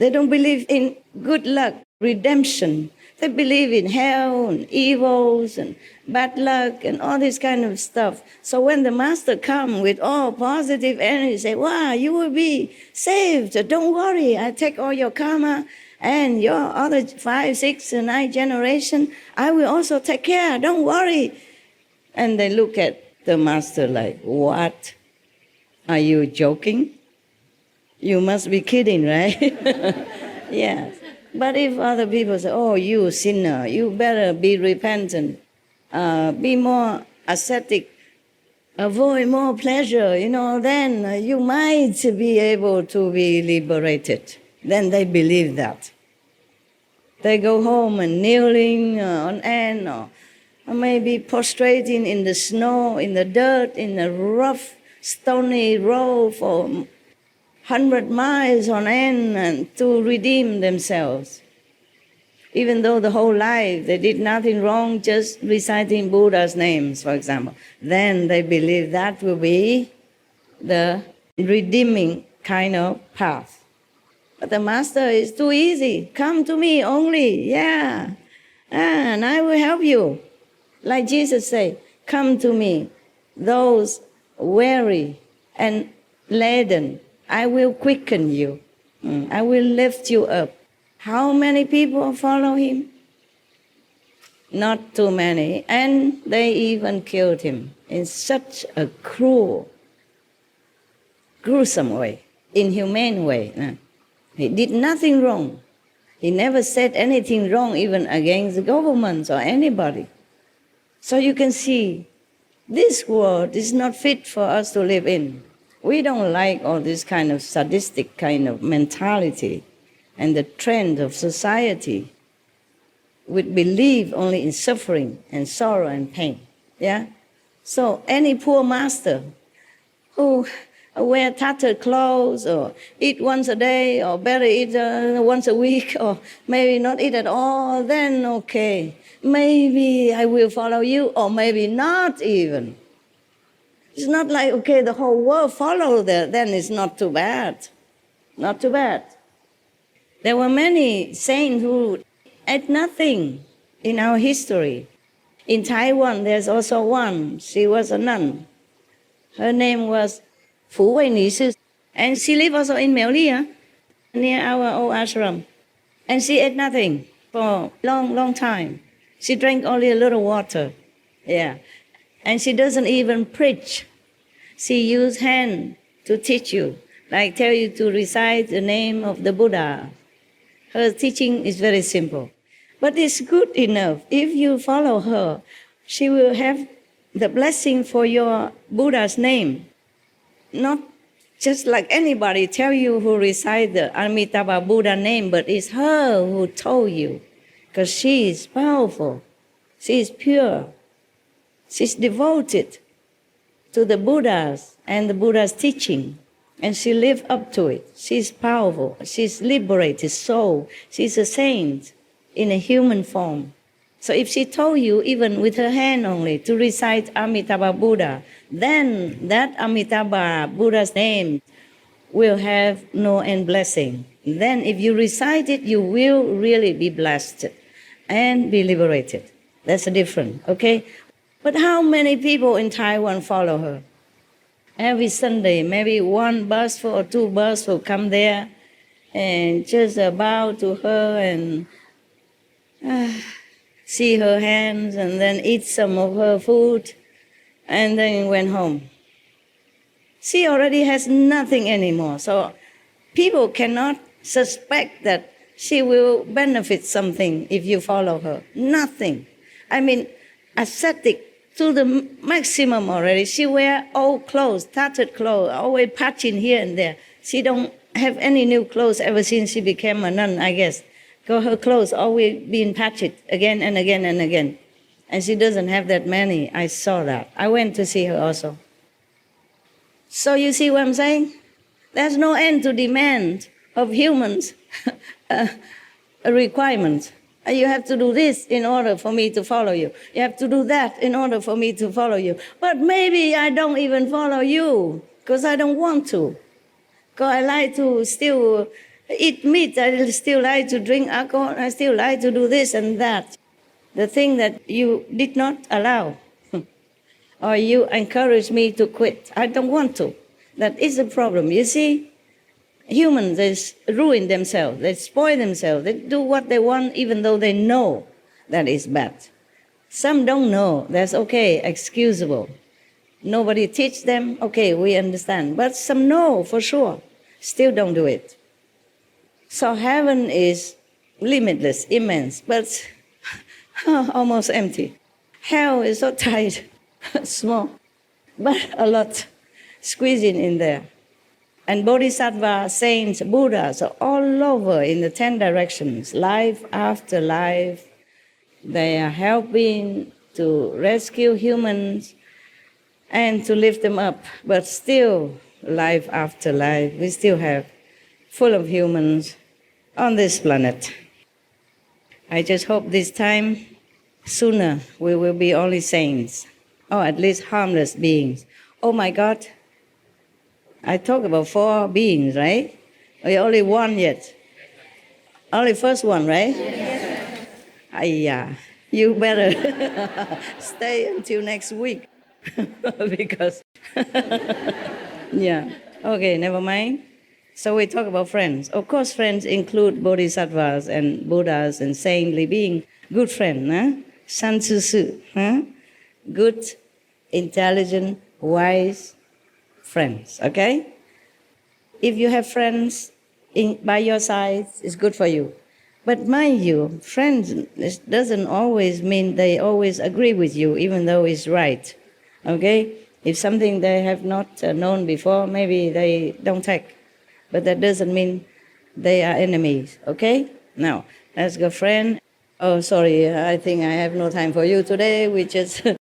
They don't believe in good luck, redemption. They believe in hell and evils and bad luck and all this kind of stuff. So when the master come with all positive energy, say, wow, you will be saved. Don't worry, I take all your karma and your other 5, 6, and 9 generation, I will also take care. Don't worry. And they look at the master like, what? Are you joking? You must be kidding, right? Yes. But if other people say, oh, you sinner, you better be repentant, be more ascetic, avoid more pleasure, then you might be able to be liberated. Then they believe that. They go home and kneeling on end or maybe prostrating in the snow, in the dirt, in the rough, stony road for 100 miles on end and to redeem themselves. Even though the whole life they did nothing wrong, just reciting Buddha's names, for example. Then they believe that will be the redeeming kind of path. But the master is too easy. Come to me only, yeah. And I will help you. Like Jesus said, come to me, those weary and laden, I will quicken you. I will lift you up. How many people follow him? Not too many. And they even killed him in such a cruel, gruesome way, inhumane way. He did nothing wrong. He never said anything wrong, even against the governments or anybody. So you can see, this world is not fit for us to live in. We don't like all this kind of sadistic kind of mentality and the trend of society which believe only in suffering and sorrow and pain. Yeah? So any poor master who wear tattered clothes or eat once a day or better eat once a week or maybe not eat at all, then okay, maybe I will follow you or maybe not even. It's not like, okay, the whole world follows that, then it's not too bad. Not too bad. There were many saints who ate nothing in our history. In Taiwan, there's also one. She was a nun. Her name was Fu Wei Ni Sư. And she lived also in Miaoli, near our old ashram. And she ate nothing for a long, long time. She drank only a little water. Yeah. And she doesn't even preach. She used hand to teach you, like tell you to recite the name of the Buddha. Her teaching is very simple. But it's good enough. If you follow her, she will have the blessing for your Buddha's name. Not just like anybody tell you who recite the Amitabha Buddha name, but it's her who told you. Because she is powerful. She is pure. She's devoted to the Buddhas and the Buddha's teaching. And she lived up to it. She's powerful. She's liberated soul. She's a saint in a human form. So if she told you, even with her hand only, to recite Amitabha Buddha, then that Amitabha Buddha's name will have no end blessing. Then if you recite it, you will really be blessed and be liberated. That's the difference, okay? But how many people in Taiwan follow her? Every Sunday, maybe one busful or two buses will come there and just bow to her and see her hands and then eat some of her food and then went home. She already has nothing anymore, so people cannot suspect that she will benefit something if you follow her. Nothing. I mean, ascetic to the maximum already. She wear old clothes, tattered clothes, always patching here and there. She don't have any new clothes ever since she became a nun, I guess. Because her clothes always being patched again and again and again. And she doesn't have that many. I saw that. I went to see her also. So you see what I'm saying? There's no end to demand of humans a requirement. You have to do this in order for me to follow you. You have to do that in order for me to follow you. But maybe I don't even follow you because I don't want to. Because I like to still Eat meat, I still like to drink alcohol, I still like to do this and that. The thing that you did not allow, or you encourage me to quit. I don't want to. That is a problem. You see, humans, they ruin themselves, they spoil themselves, they do what they want even though they know that is bad. Some don't know, that's okay, excusable. Nobody teach them, okay, we understand. But some know for sure, still don't do it. So heaven is limitless, immense, but almost empty. Hell is so tight, small, but a lot squeezing in there. And Bodhisattva, saints, Buddhas are all over in the 10 directions, life after life. They are helping to rescue humans and to lift them up. But still, life after life, we still have full of humans on this planet. I just hope this time, sooner, we will be only saints, or at least harmless beings. Oh my God, I talk about 4 beings, right? We're only one yet. Only first one, right? Yes. Yeah, you better stay until next week. Because, yeah. Okay, never mind. So we talk about friends. Of course, friends include bodhisattvas and Buddhas and saintly beings. Good friend, huh? San Tzu Su, huh? Good, intelligent, wise friends, okay? If you have friends by your side, it's good for you. But mind you, friends doesn't always mean they always agree with you, even though it's right, okay? If something they have not known before, maybe they don't take. But that doesn't mean they are enemies, okay? Now, let's go, friend. Oh, sorry, I think I have no time for you today. We just let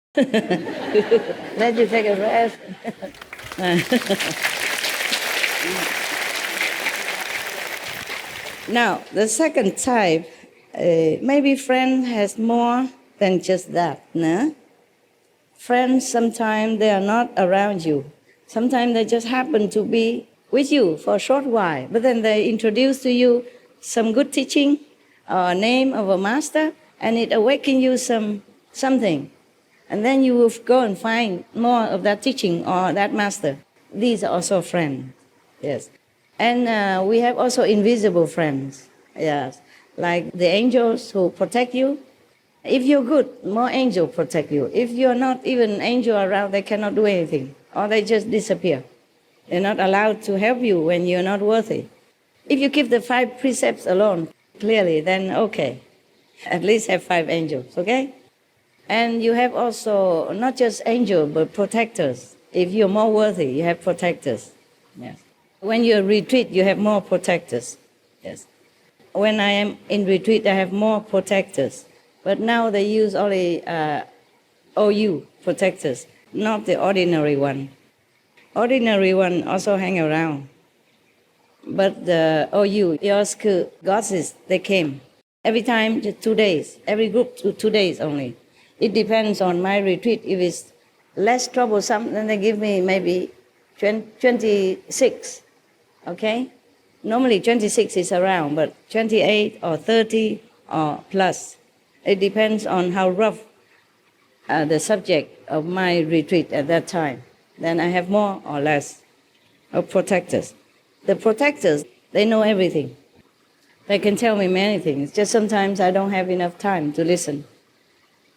you take a rest. Now, the second type, maybe friend has more than just that, no? Friends, sometimes they are not around you. Sometimes they just happen to be with you for a short while, but then they introduce to you some good teaching or a name of a master, and it awakens you something. And then you will go and find more of that teaching or that master. These are also friends, yes. And we have also invisible friends, yes, like the angels who protect you. If you're good, more angels protect you. If you're not even an angel around, they cannot do anything, or they just disappear. They're not allowed to help you when you're not worthy. If you keep the 5 precepts alone, clearly, then okay, at least have 5 angels, okay? And you have also not just angels, but protectors. If you're more worthy, you have protectors, yes. When you retreat, you have more protectors, yes. When I am in retreat, I have more protectors. But now they use only OU protectors, not the ordinary one. Ordinary one also hang around. But the OU, Yosku goddesses, they came. Every time, just 2 days. Every group, 2 days only. It depends on my retreat. If it's less troublesome, then they give me maybe 26, okay? Normally 26 is around, but 28 or 30 or plus. It depends on how rough the subject of my retreat at that time. Then I have more or less of protectors. The protectors, they know everything. They can tell me many things. Just sometimes I don't have enough time to listen.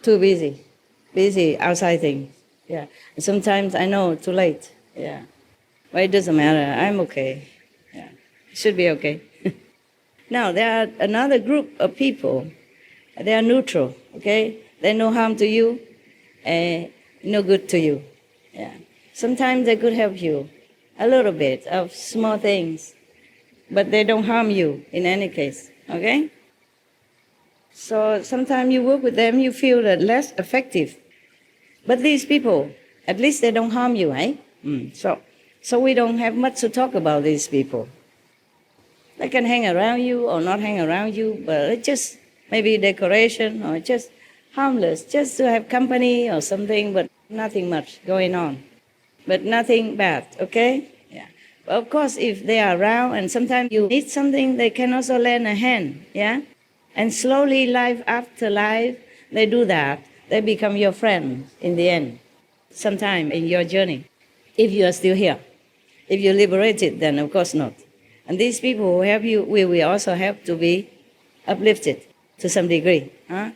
Too busy outside things. Yeah. And sometimes I know too late. Yeah. But it doesn't matter. I'm okay. Yeah. Should be okay. Now there are another group of people. They are neutral. Okay. They no harm to you, no good to you. Yeah. Sometimes they could help you a little bit of small things, but they don't harm you in any case. Okay. So sometimes you work with them, you feel that less effective. But these people, at least they don't harm you, eh? So we don't have much to talk about these people. They can hang around you or not hang around you, but it's just maybe decoration or just harmless, just to have company or something, but nothing much going on. But nothing bad, okay? Yeah. Of course, if they are around and sometimes you need something, they can also lend a hand, yeah? And slowly, life after life, they do that. They become your friend in the end, sometime in your journey, if you are still here. If you're liberated, then of course not. And these people who help you, we will also help to be uplifted to some degree. Huh?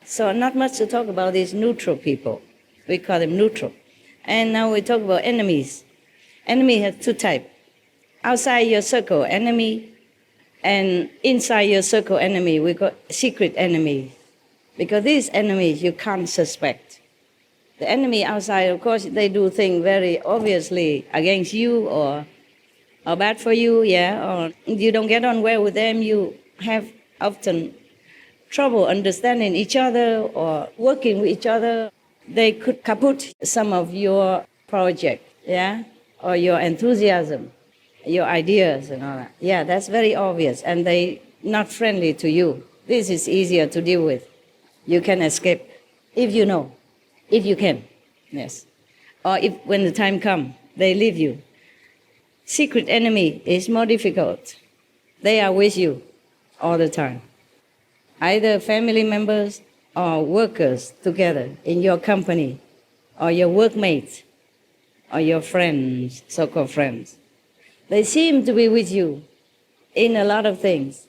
So not much to talk about these neutral people. We call them neutral. And now we talk about enemies. Enemy has two types. Outside your circle, enemy, and inside your circle, enemy. We call secret enemy. Because these enemies you can't suspect. The enemy outside, of course, they do things very obviously against you or bad for you, yeah, or you don't get on well with them, you have often trouble understanding each other or working with each other. They could kaput some of your project, yeah, or your enthusiasm, your ideas and all that. Yeah, that's very obvious, and they not friendly to you. This is easier to deal with. You can escape if you know, if you can, yes. Or if when the time comes, they leave you. Secret enemy is more difficult. They are with you all the time. Either family members or workers together in your company, or your workmates, or your friends, so-called friends. They seem to be with you in a lot of things,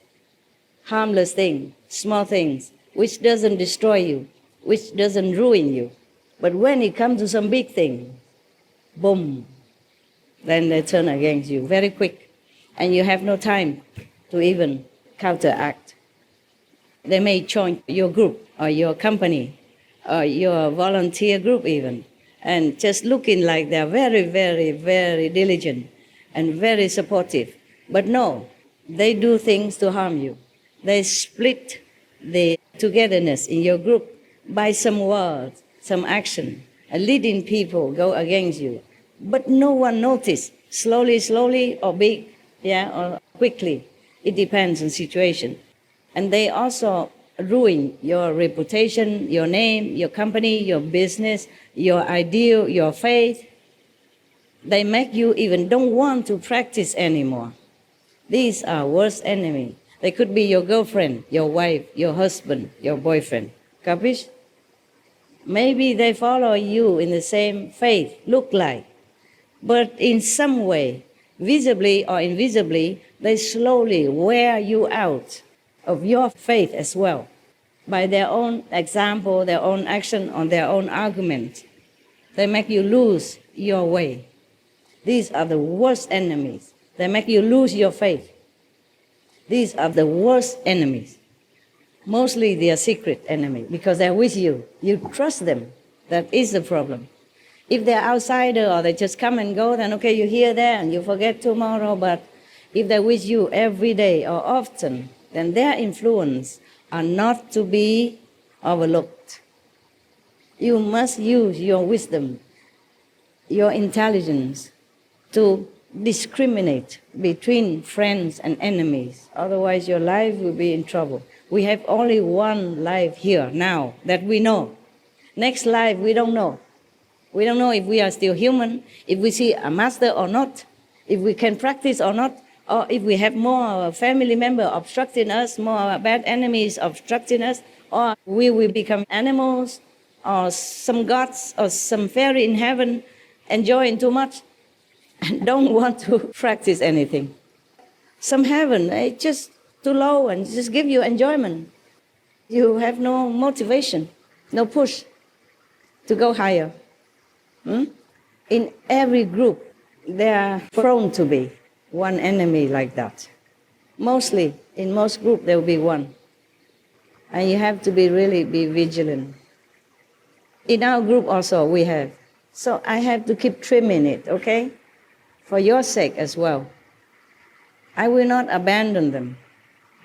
harmless things, small things, which doesn't destroy you, which doesn't ruin you. But when it comes to some big thing, boom, then they turn against you very quick, and you have no time to even counteract. They may join your group or your company or your volunteer group even, and just looking like they're very, very, very diligent and very supportive. But no, they do things to harm you. They split the togetherness in your group by some words, some action, and leading people go against you. But no one noticed, slowly, or big, yeah, or quickly. It depends on situation. And they also ruin your reputation, your name, your company, your business, your ideal, your faith. They make you even don't want to practice anymore. These are worst enemies. They could be your girlfriend, your wife, your husband, your boyfriend. Capish? Maybe they follow you in the same faith, look like. But in some way, visibly or invisibly, they slowly wear you out of your faith as well, by their own example, their own action, or their own argument. They make you lose your way. These are the worst enemies. They make you lose your faith. These are the worst enemies. Mostly they are secret enemies because they're with you. You trust them. That is the problem. If they're outsider or they just come and go, then okay, you hear that and you forget tomorrow. But if they're with you every day or often, then their influence are not to be overlooked. You must use your wisdom, your intelligence to discriminate between friends and enemies. Otherwise, your life will be in trouble. We have only one life here now that we know. Next life, we don't know. We don't know if we are still human, if we see a master or not, if we can practice or not, or if we have more family members obstructing us, more bad enemies obstructing us, or we will become animals, or some gods, or some fairy in heaven enjoying too much and don't want to practice anything. Some heaven, it's just too low and just give you enjoyment. You have no motivation, no push to go higher. In every group, there are prone to be one enemy like that. Mostly, in most groups, there will be one. And you have to really be vigilant. In our group also, we have. So I have to keep trimming it, okay? For your sake as well. I will not abandon them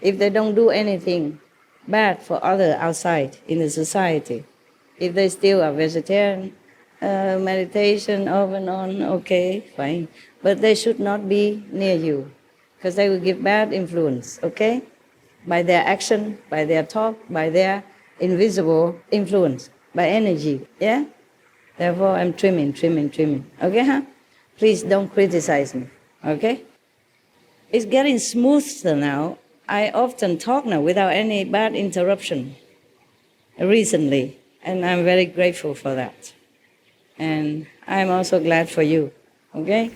if they don't do anything bad for others outside in the society. If they still are vegetarian, meditation off and on, okay, fine. But they should not be near you because they will give bad influence, okay? By their action, by their talk, by their invisible influence, by energy, yeah? Therefore, I'm trimming. Okay, huh? Please don't criticize me. Okay? It's getting smoother now. I often talk now without any bad interruption recently, and I'm very grateful for that. And I'm also glad for you. Okay?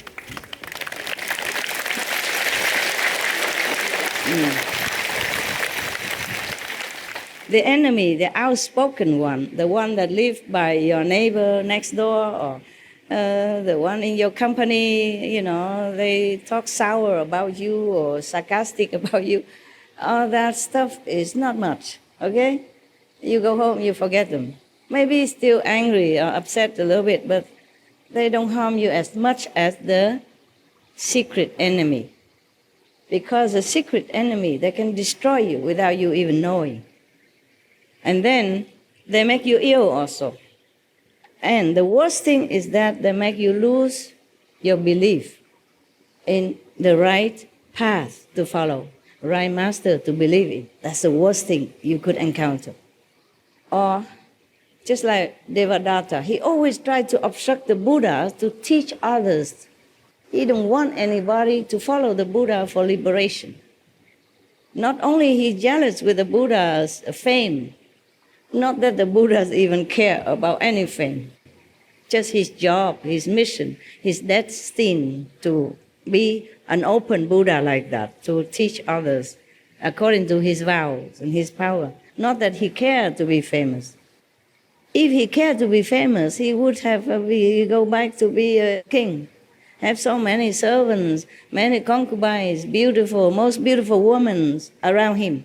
The enemy, the outspoken one, the one that lives by your neighbor next door, or the one in your company, you know, they talk sour about you or sarcastic about you. All that stuff is not much, okay? You go home, you forget them. Maybe still angry or upset a little bit, but they don't harm you as much as the secret enemy. Because the secret enemy, they can destroy you without you even knowing. And then they make you ill also. And the worst thing is that they make you lose your belief in the right path to follow, right master to believe in. That's the worst thing you could encounter. Or just like Devadatta, he always tried to obstruct the Buddha to teach others. He don't want anybody to follow the Buddha for liberation. Not only he's jealous with the Buddha's fame, not that the Buddhas even care about any fame, just his job, his mission, his destined to be an open Buddha like that, to teach others according to his vows and his power. Not that he cared to be famous. If he cared to be famous, he would have go back to be a king, have so many servants, many concubines, beautiful, most beautiful women around him.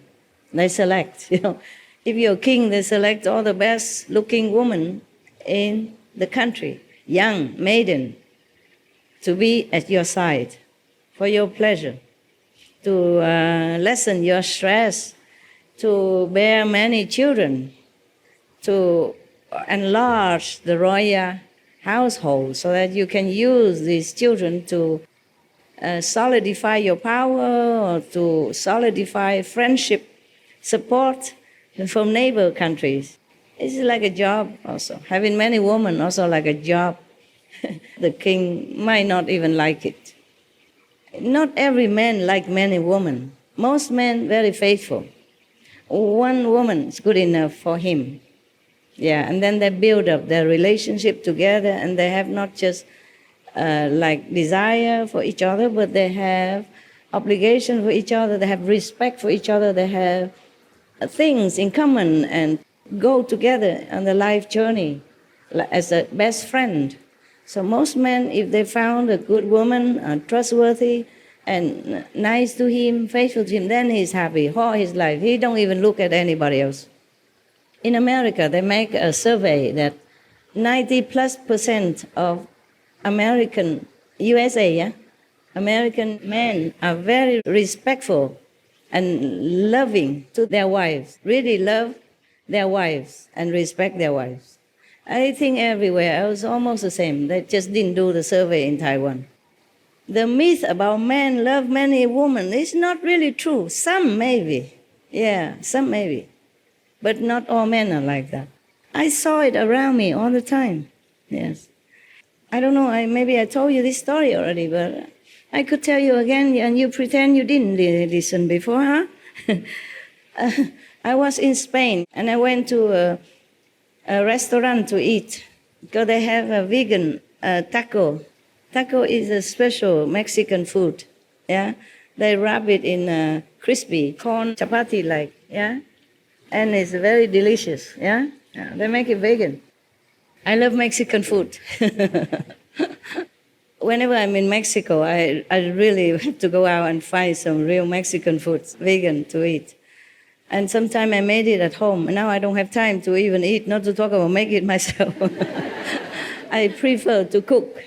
They select, you know. If you're a king, they select all the best looking women in the country, young, maiden, to be at your side for your pleasure, to lessen your stress, to bear many children, to enlarge the royal household so that you can use these children to solidify your power or to solidify friendship, support from neighbor countries. It's like a job also. Having many women also like a job. The king might not even like it. Not every man like many women. Most men very faithful. One woman is good enough for him. Yeah, and then they build up their relationship together, and they have not just like desire for each other, but they have obligation for each other, they have respect for each other, they have things in common and go together on the life journey as a best friend. So most men, if they found a good woman, trustworthy and nice to him, faithful to him, then he's happy all his life. He don't even look at anybody else. In America, they make a survey that 90+% of American, USA, yeah, American men are very respectful and loving to their wives, really love their wives and respect their wives. I think everywhere else almost the same. They just didn't do the survey in Taiwan. The myth about men love many women is not really true. Some maybe, yeah, some maybe. But not all men are like that. I saw it around me all the time, yes. I don't know, maybe I told you this story already, but I could tell you again, and you pretend you didn't listen before, huh? I was in Spain, and I went to a restaurant to eat, because they have a vegan taco. Taco is a special Mexican food, yeah? They wrap it in crispy corn chapati-like, yeah? And it's very delicious, yeah? Yeah, they make it vegan. I love Mexican food. Whenever I'm in Mexico, I really have to go out and find some real Mexican food, vegan, to eat. And sometimes I made it at home, and now I don't have time to even eat, not to talk about make it myself. I prefer to cook.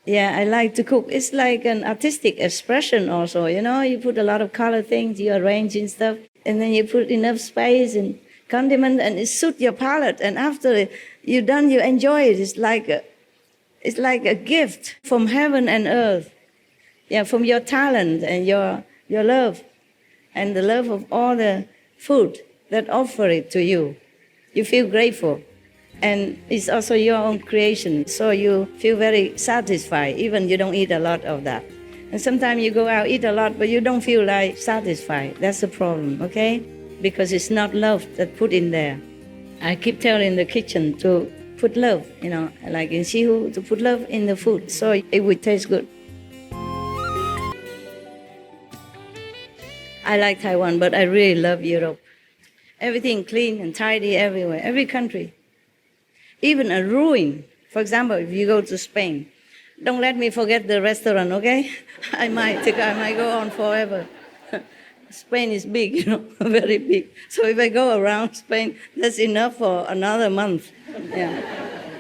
Yeah, I like to cook. It's like an artistic expression also, you know? You put a lot of color things, you arrange and stuff, and then you put enough spice and condiment, and it suits your palate. And after you're done, you enjoy it. It's like a gift from heaven and earth. Yeah, from your talent and your love, and the love of all the food that offer it to you. You feel grateful. And it's also your own creation, so you feel very satisfied, even you don't eat a lot of that. And sometimes you go out, eat a lot, but you don't feel like satisfied. That's the problem, okay? Because it's not love that put in there. I keep telling the kitchen to put love, like in Shihu, to put love in the food so it would taste good. I like Taiwan, but I really love Europe. Everything clean and tidy everywhere, every country. Even a ruin. For example, if you go to Spain, don't let me forget the restaurant, okay? I might go on forever. Spain is big, very big. So if I go around Spain, that's enough for another month. Yeah.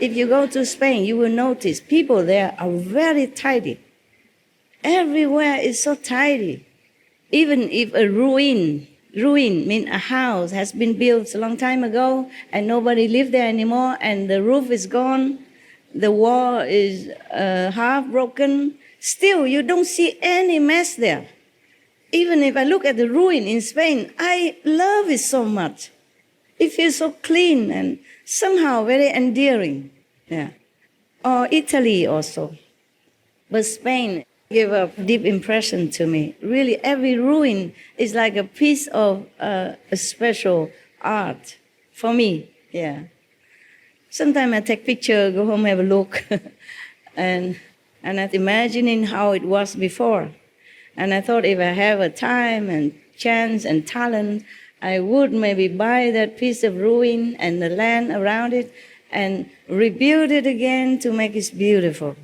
If you go to Spain, you will notice people there are very tidy. Everywhere is so tidy. Even if a ruin means a house has been built a long time ago and nobody lives there anymore and the roof is gone, the wall is half broken, still you don't see any mess there. Even if I look at the ruin in Spain, I love it so much. It feels so clean and somehow very endearing. Yeah. Or Italy also. But Spain gave a deep impression to me. Really, every ruin is like a piece of a special art for me. Yeah. Sometimes I take picture, go home, have a look, and I'm imagining how it was before. And I thought if I have a time and chance and talent, I would maybe buy that piece of ruin and the land around it and rebuild it again to make it beautiful.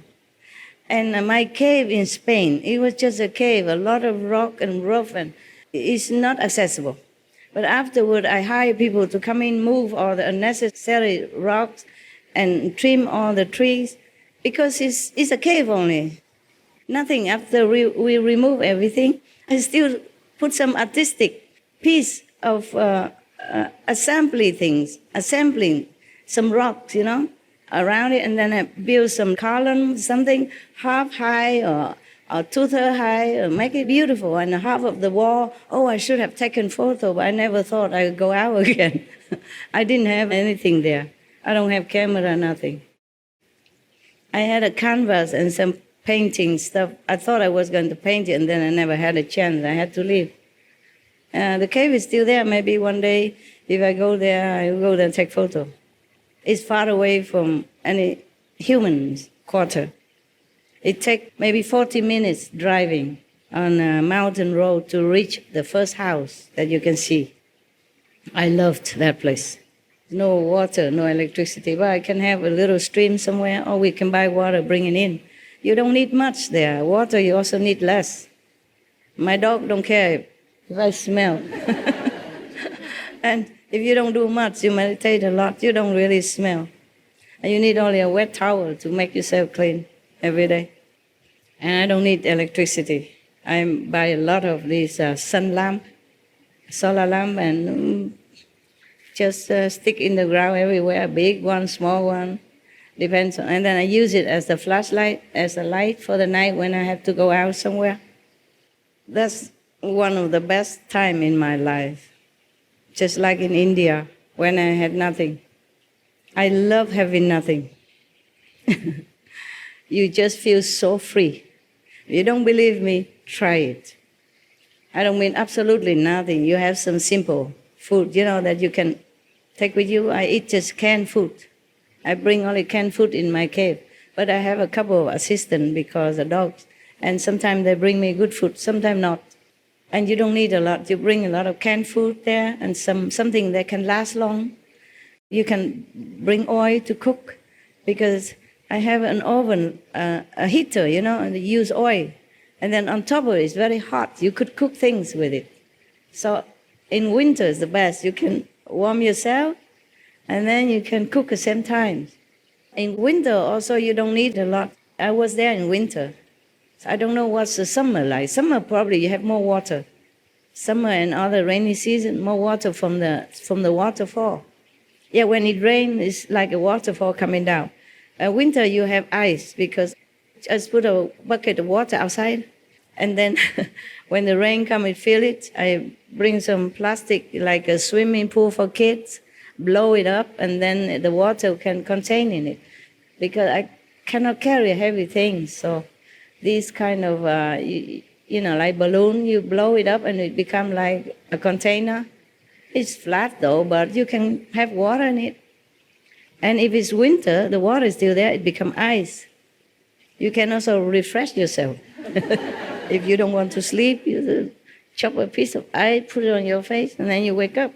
And my cave in Spain, it was just a cave, a lot of rock and rough, and it's not accessible. But afterward, I hired people to come in, move all the unnecessary rocks and trim all the trees, because it's a cave only. Nothing. After we remove everything, I still put some artistic piece of assembling some rocks, around it, and then I build some column, something half high or 2/3 high, or make it beautiful. And half of the wall, I should have taken photo, but I never thought I would go out again. I didn't have anything there. I don't have camera, nothing. I had a canvas and some painting stuff. I thought I was going to paint it, and then I never had a chance. I had to leave. The cave is still there. Maybe one day, if I go there, I will go there and take photo. It's far away from any human's quarter. It takes maybe 40 minutes driving on a mountain road to reach the first house that you can see. I loved that place. No water, no electricity, but I can have a little stream somewhere, or we can buy water, bring it in. You don't need much there. Water, you also need less. My dog don't care if I smell. And if you don't do much, you meditate a lot, you don't really smell. And you need only a wet towel to make yourself clean every day. And I don't need electricity. I buy a lot of these sun lamp, solar lamp, and just stick in the ground everywhere, big one, small one, depends on. And then I use it as the flashlight, as a light for the night when I have to go out somewhere. That's one of the best time in my life. Just like in India, when I had nothing. I love having nothing. You just feel so free. If you don't believe me, try it. I don't mean absolutely nothing. You have some simple food, that you can take with you. I eat just canned food. I bring only canned food in my cave. But I have a couple of assistants because the dogs, and sometimes they bring me good food, sometimes not. And you don't need a lot. You bring a lot of canned food there and something that can last long. You can bring oil to cook because I have an oven, a heater, and they use oil. And then on top of it, it's very hot. You could cook things with it. So in winter is the best. You can warm yourself and then you can cook at the same time. In winter also, you don't need a lot. I was there in winter. I don't know what's the summer like. Summer probably you have more water. Summer and other rainy season, more water from the waterfall. Yeah, when it rains, it's like a waterfall coming down. Winter you have ice because just put a bucket of water outside, and then when the rain comes, you feel it. I bring some plastic like a swimming pool for kids, blow it up, and then the water can contain in it because I cannot carry heavy things, so this kind of, like balloon, you blow it up and it become like a container. It's flat though, but you can have water in it. And if it's winter, the water is still there, it becomes ice. You can also refresh yourself. If you don't want to sleep, you chop a piece of ice, put it on your face, and then you wake up.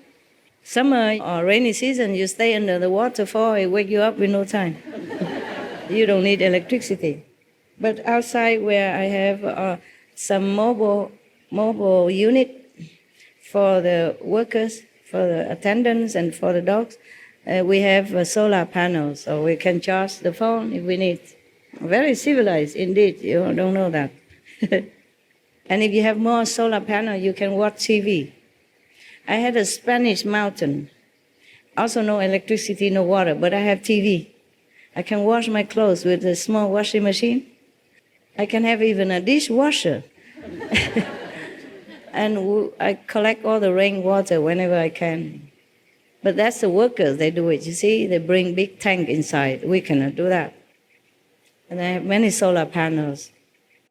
Summer or rainy season, you stay under the waterfall, it wake you up in no time. You don't need electricity. But outside where I have some mobile unit for the workers, for the attendants, and for the dogs, we have solar panels, so we can charge the phone if we need. Very civilized indeed, you don't know that. And if you have more solar panels, you can watch TV. I had a Spanish mountain, also no electricity, no water, but I have TV. I can wash my clothes with a small washing machine. I can have even a dishwasher. And I collect all the rainwater whenever I can. But that's the workers, they do it. You see, they bring big tank inside. We cannot do that. And I have many solar panels.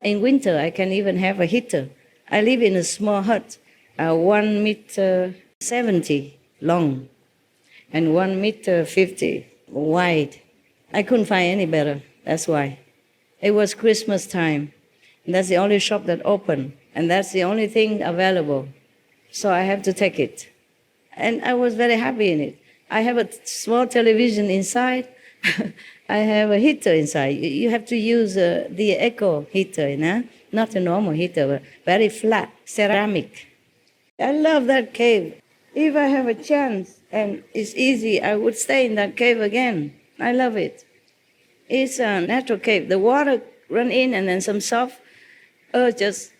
In winter, I can even have a heater. I live in a small hut, 1 meter 70 long and 1 meter 50 wide. I couldn't find any better, that's why. It was Christmas time, and that's the only shop that opened, and that's the only thing available. So I have to take it. And I was very happy in it. I have a small television inside. I have a heater inside. You have to use the eco heater, not a normal heater, but very flat, ceramic. I love that cave. If I have a chance and it's easy, I would stay in that cave again. I love it. It's a natural cave. The water run in and then some soft earth just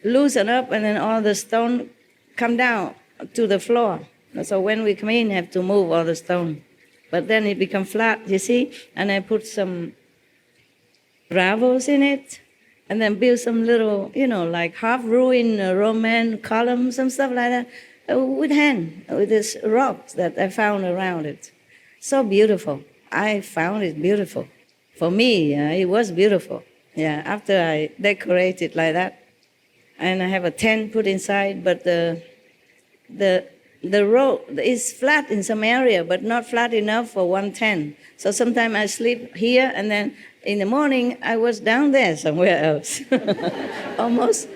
loosen up and then all the stone come down to the floor. So when we come in, have to move all the stone. But then it becomes flat, you see? And I put some gravels in it and then build some little, like half-ruined Roman columns and stuff like that with hand, with these rocks that I found around it. So beautiful. I found it beautiful. For me, it was beautiful. Yeah, after I decorate it like that. And I have a tent put inside, but the road is flat in some area, but not flat enough for one tent. So sometimes I sleep here, and then in the morning I was down there somewhere else. Almost.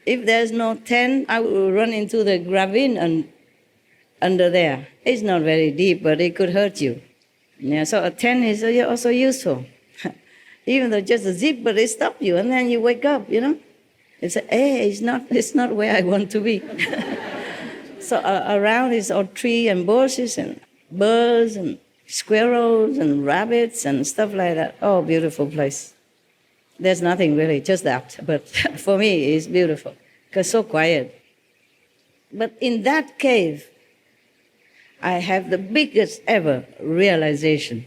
If there's no tent, I will run into the ravine under there. It's not very deep, but it could hurt you. Yeah, so a tent is also useful. Even though just a zip, but it stops you, and then you wake up, It's it's not where I want to be. So around is all trees and bushes and birds and squirrels and rabbits and stuff like that. Oh, beautiful place. There's nothing really, just that. But for me, it's beautiful because so quiet. But in that cave, I have the biggest ever realization.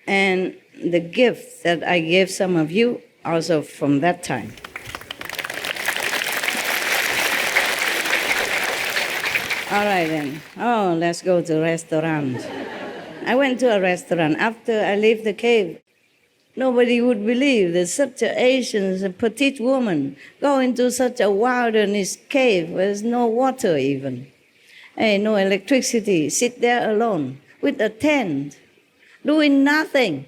And the gift that I gave some of you also from that time. All right then. Oh, let's go to a restaurant. I went to a restaurant after I left the cave. Nobody would believe that such an Asian, petite woman, go into such a wilderness cave where there's no water even. Hey, no electricity, sit there alone with a tent, doing nothing.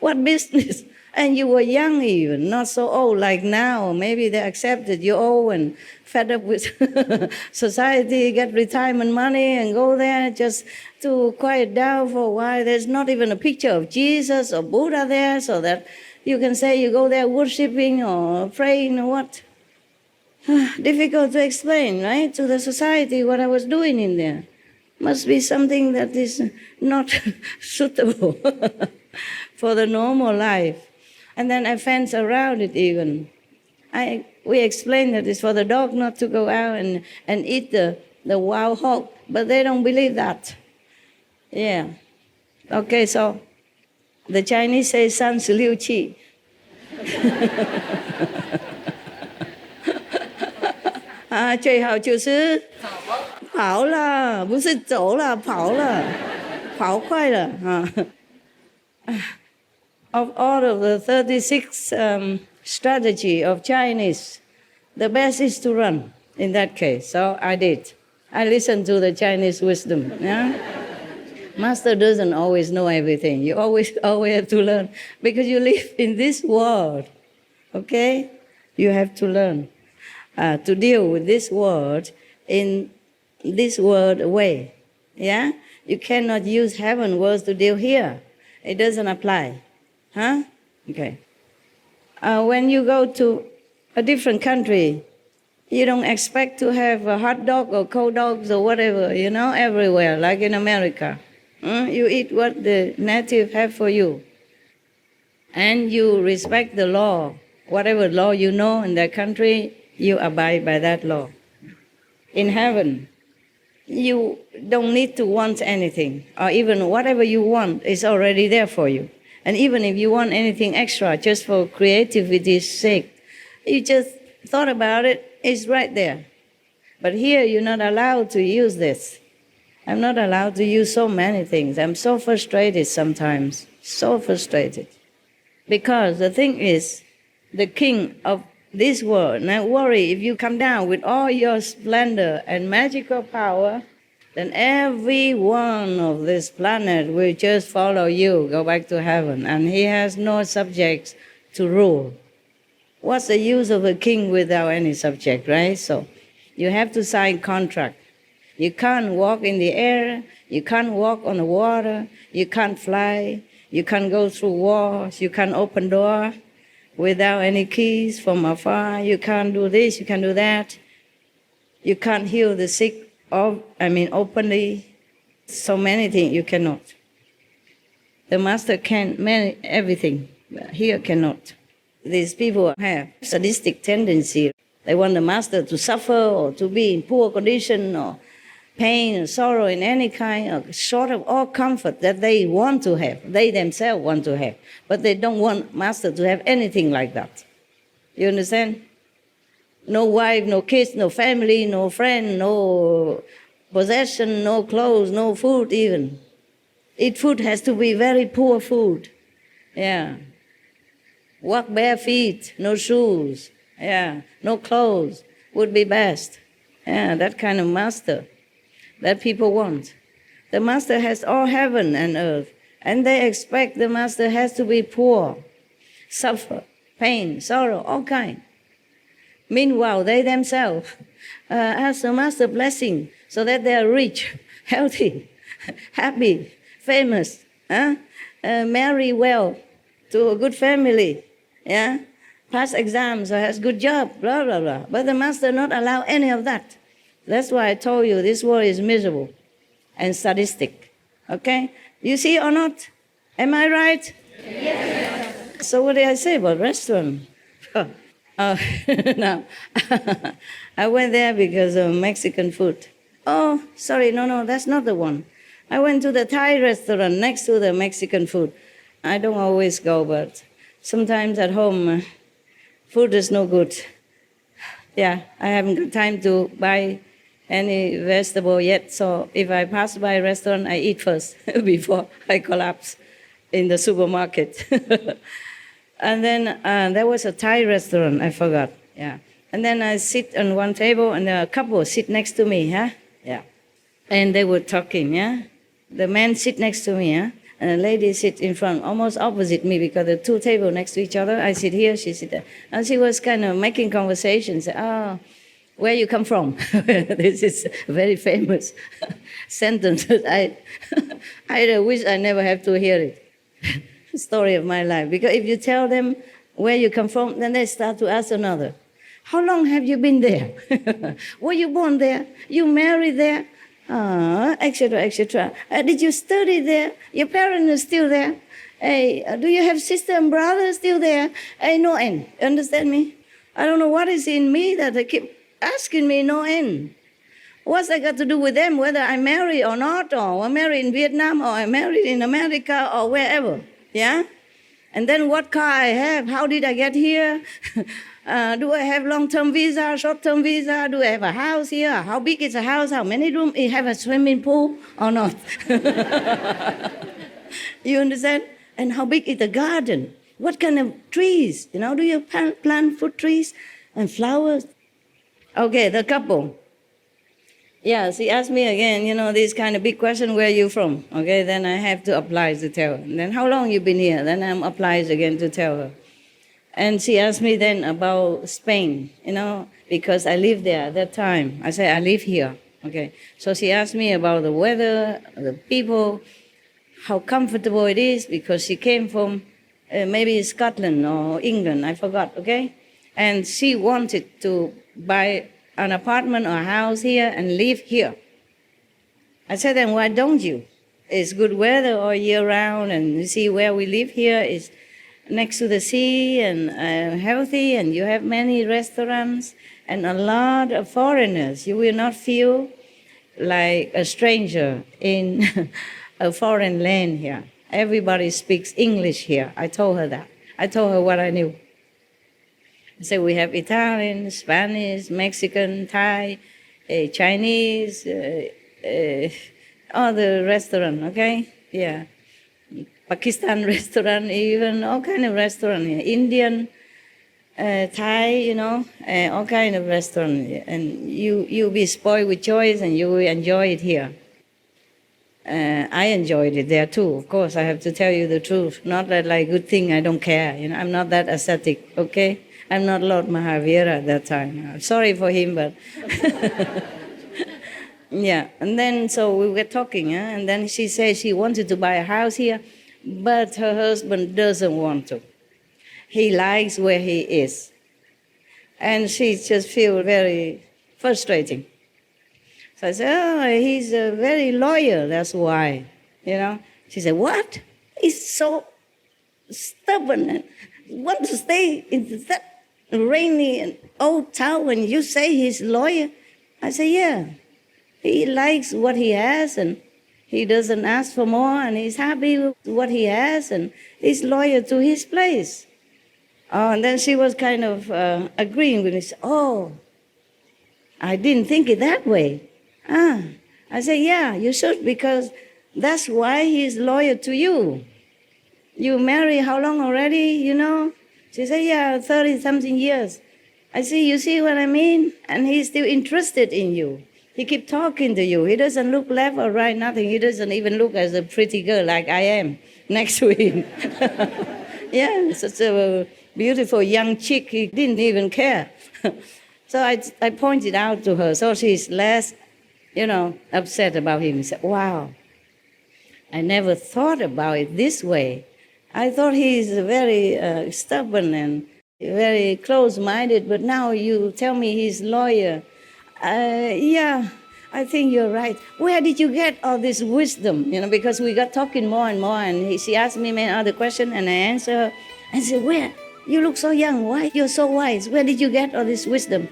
What business? And you were young even, not so old like now. Maybe they accepted you old and fed up with society, get retirement money and go there just to quiet down for a while. There's not even a picture of Jesus or Buddha there so that you can say you go there worshiping or praying or what. Difficult to explain, right, to the society what I was doing in there. Must be something that is not suitable for the normal life. And then I fence around it even. We explained that it's for the dog not to go out and eat the wild hog, but they don't believe that. Yeah. Okay, so the Chinese say 36气. 最好就是跑了，不是走了，跑了，跑快了啊。of all of the 36 strategy of Chinese, the best is to run in that case. So I did. I listened to the Chinese wisdom. Yeah? Master doesn't always know everything. You always have to learn because you live in this world. Okay? You have to learn to deal with this world in this world way. Yeah? You cannot use heaven words to deal here. It doesn't apply. Huh? Okay. When you go to a different country, you don't expect to have a hot dog or cold dogs or whatever, everywhere, like in America. You eat what the native have for you. And you respect the law. Whatever law you know in that country, you abide by that law. In heaven, you don't need to want anything, or even whatever you want is already there for you. And even if you want anything extra, just for creativity's sake, you just thought about it, it's right there. But here, you're not allowed to use this. I'm not allowed to use so many things. I'm so frustrated sometimes, so frustrated. Because the thing is, the king of this world, now worry, if you come down with all your splendor and magical power, then every one of this planet will just follow you, go back to heaven, and he has no subjects to rule. What's the use of a king without any subject, right? So you have to sign contract. You can't walk in the air, you can't walk on the water, you can't fly, you can't go through walls, you can't open door without any keys from afar, you can't do this, you can't do that. You can't heal the sick openly. So many things you cannot. The master can manage everything, but here cannot. These people have sadistic tendency. They want the master to suffer or to be in poor condition or pain or sorrow in any kind, or short of all comfort that they want to have, they themselves want to have. But they don't want master to have anything like that. You understand? No wife, no kids, no family, no friend, no possession, no clothes, no food even. Eat food has to be very poor food. Yeah. Walk bare feet, no shoes. Yeah. No clothes would be best. Yeah, that kind of master that people want. The master has all heaven and earth, and they expect the master has to be poor, suffer, pain, sorrow, all kind. Meanwhile, they themselves ask the master blessing so that they are rich, healthy, happy, famous, marry well to a good family, pass exams or has good job, blah, blah, blah. But the master not allow any of that. That's why I told you this world is miserable and sadistic. Okay? You see or not? Am I right? Yes. So what did I say about restaurant? Now, I went there because of Mexican food. Oh, sorry, no, that's not the one. I went to the Thai restaurant next to the Mexican food. I don't always go, but sometimes at home, food is no good. Yeah, I haven't got time to buy any vegetable yet, so if I pass by a restaurant, I eat first before I collapse in the supermarket. And then there was a Thai restaurant, I forgot, yeah. And then I sit on one table, and a couple sit next to me, yeah. And they were talking, yeah. The man sit next to me, yeah. And the lady sit in front, almost opposite me, because the two tables next to each other. I sit here, she sit there. And she was kind of making conversations. Where you come from? This is a very famous sentence. I wish I never have to hear it. Story of my life. Because if you tell them where you come from, then they start to ask another. How long have you been there? Were you born there? You married there? Etc., etc. Did you study there? Your parents are still there? Hey, do you have sister and brother still there? Hey, no end. Understand me? I don't know what is in me that they keep asking me no end. What's that got to do with them, whether I'm married or not, or I'm married in Vietnam, or I'm married in America, or wherever, yeah? And then what car I have, how did I get here? Do I have long-term visa, short-term visa? Do I have a house here? How big is the house? How many rooms? You have a swimming pool or not? You understand? And how big is the garden? What kind of trees? Do you plant fruit trees and flowers? Okay, the couple. Yeah, she asked me again, this kind of big question, where are you from? Okay, then I have to apply to tell her. And then how long you been here? Then I'm applied again to tell her. And she asked me then about Spain, because I lived there at that time. I said, I live here. Okay, so she asked me about the weather, the people, how comfortable it is, because she came from maybe Scotland or England, I forgot, okay? And she wanted to buy an apartment or a house here and live here. I said, then why don't you? It's good weather all year round, and you see where we live here is next to the sea and healthy, and you have many restaurants and a lot of foreigners. You will not feel like a stranger in a foreign land here. Everybody speaks English here. I told her that. I told her what I knew. I said, we have Italian, Spanish, Mexican, Thai, Chinese, all the restaurant, okay? Yeah. Pakistan restaurant, even all kind of restaurant here. Indian, Thai, all kind of restaurant. And you'll be spoiled with choice, and you will enjoy it here. I enjoyed it there too, of course. I have to tell you the truth. Not that like good thing, I don't care. I'm not that ascetic, okay? I'm not Lord Mahavira at that time. I'm sorry for him, but yeah. And then so we were talking, and then she said she wanted to buy a house here, but her husband doesn't want to. He likes where he is. And she just feels very frustrating. So I said, oh, he's very loyal, that's why, She said, what? He's so stubborn and wants to stay in that rainy and old town when you say he's loyal. I said, yeah, he likes what he has, and he doesn't ask for more, and he's happy with what he has, and he's loyal to his place. And then she was kind of agreeing with me. She said, oh, I didn't think it that way. I said, yeah, you should, because that's why he's loyal to you. You married how long already, She said, yeah, 30-something years. I said, you see what I mean? And he's still interested in you. He keeps talking to you. He doesn't look left or right, nothing. He doesn't even look as a pretty girl like I am next to him. Yeah, such a beautiful young chick. He didn't even care. So I pointed out to her, so she's less, upset about him. He said, wow, I never thought about it this way. I thought he's very stubborn and very close-minded, but now you tell me he's loyal. Yeah, I think you're right. Where did you get all this wisdom? Because we got talking more and more, and she asked me many other questions, and I answered her. I said, where? You look so young. Why? You're so wise. Where did you get all this wisdom?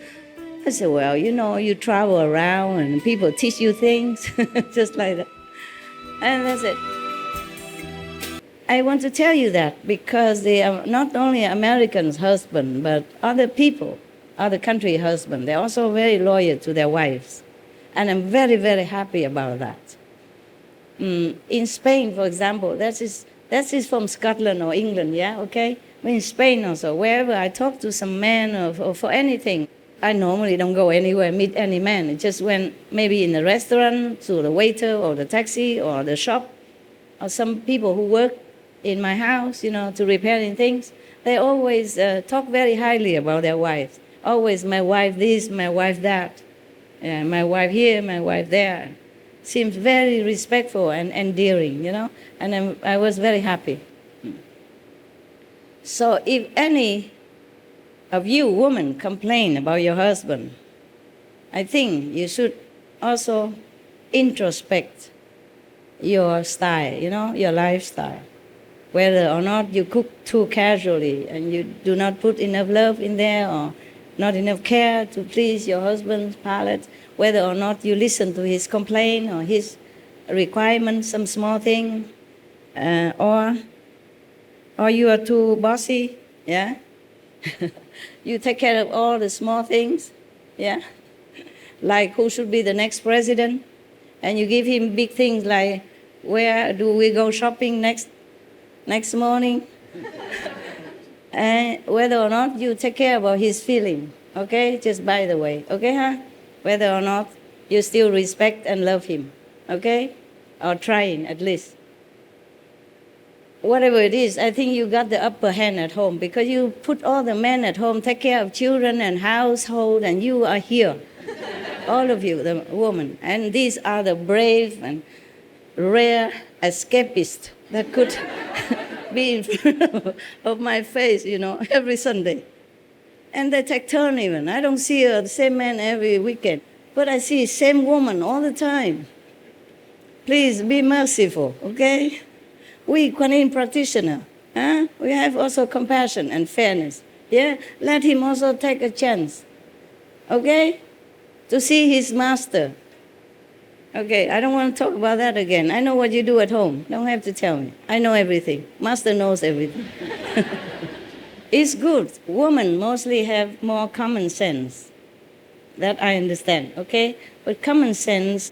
I said, well, you travel around, and people teach you things, just like that. And that's it. I want to tell you that because they are not only Americans' husband, but other people, other country husband, they're also very loyal to their wives. And I'm very, very happy about that. In Spain, for example, that is from Scotland or England, yeah, okay? But in Spain also, wherever I talk to some man or for anything, I normally don't go anywhere, meet any man. I just went maybe in the restaurant, to the waiter or the taxi or the shop, or some people who work in my house, to repairing things. They always talk very highly about their wives. Always, my wife this, my wife that. My wife here, my wife there. Seems very respectful and endearing, and I was very happy. So if any of you women complain about your husband, I think you should also introspect your style, your lifestyle. Whether or not you cook too casually and you do not put enough love in there, or not enough care to please your husband's palate, whether or not you listen to his complaint or his requirement, some small thing, or you are too bossy, yeah? You take care of all the small things, yeah? Like who should be the next president, and you give him big things like where do we go shopping next next morning. And whether or not you take care about his feeling, okay? Just by the way, okay, huh? Whether or not you still respect and love him, okay? Or trying at least. Whatever it is, I think you got the upper hand at home because you put all the men at home, take care of children and household, and you are here. All of you, the woman. And these are the brave and rare escapists that could be in front of my face, every Sunday. And they take turn even. I don't see the same man every weekend, but I see same woman all the time. Please be merciful, okay? We Kuan Yin practitioner, we have also compassion and fairness. Yeah, let him also take a chance, okay, to see his master. Okay, I don't want to talk about that again. I know what you do at home. Don't have to tell me. I know everything. Master knows everything. It's good. Women mostly have more common sense. That I understand, okay? But common sense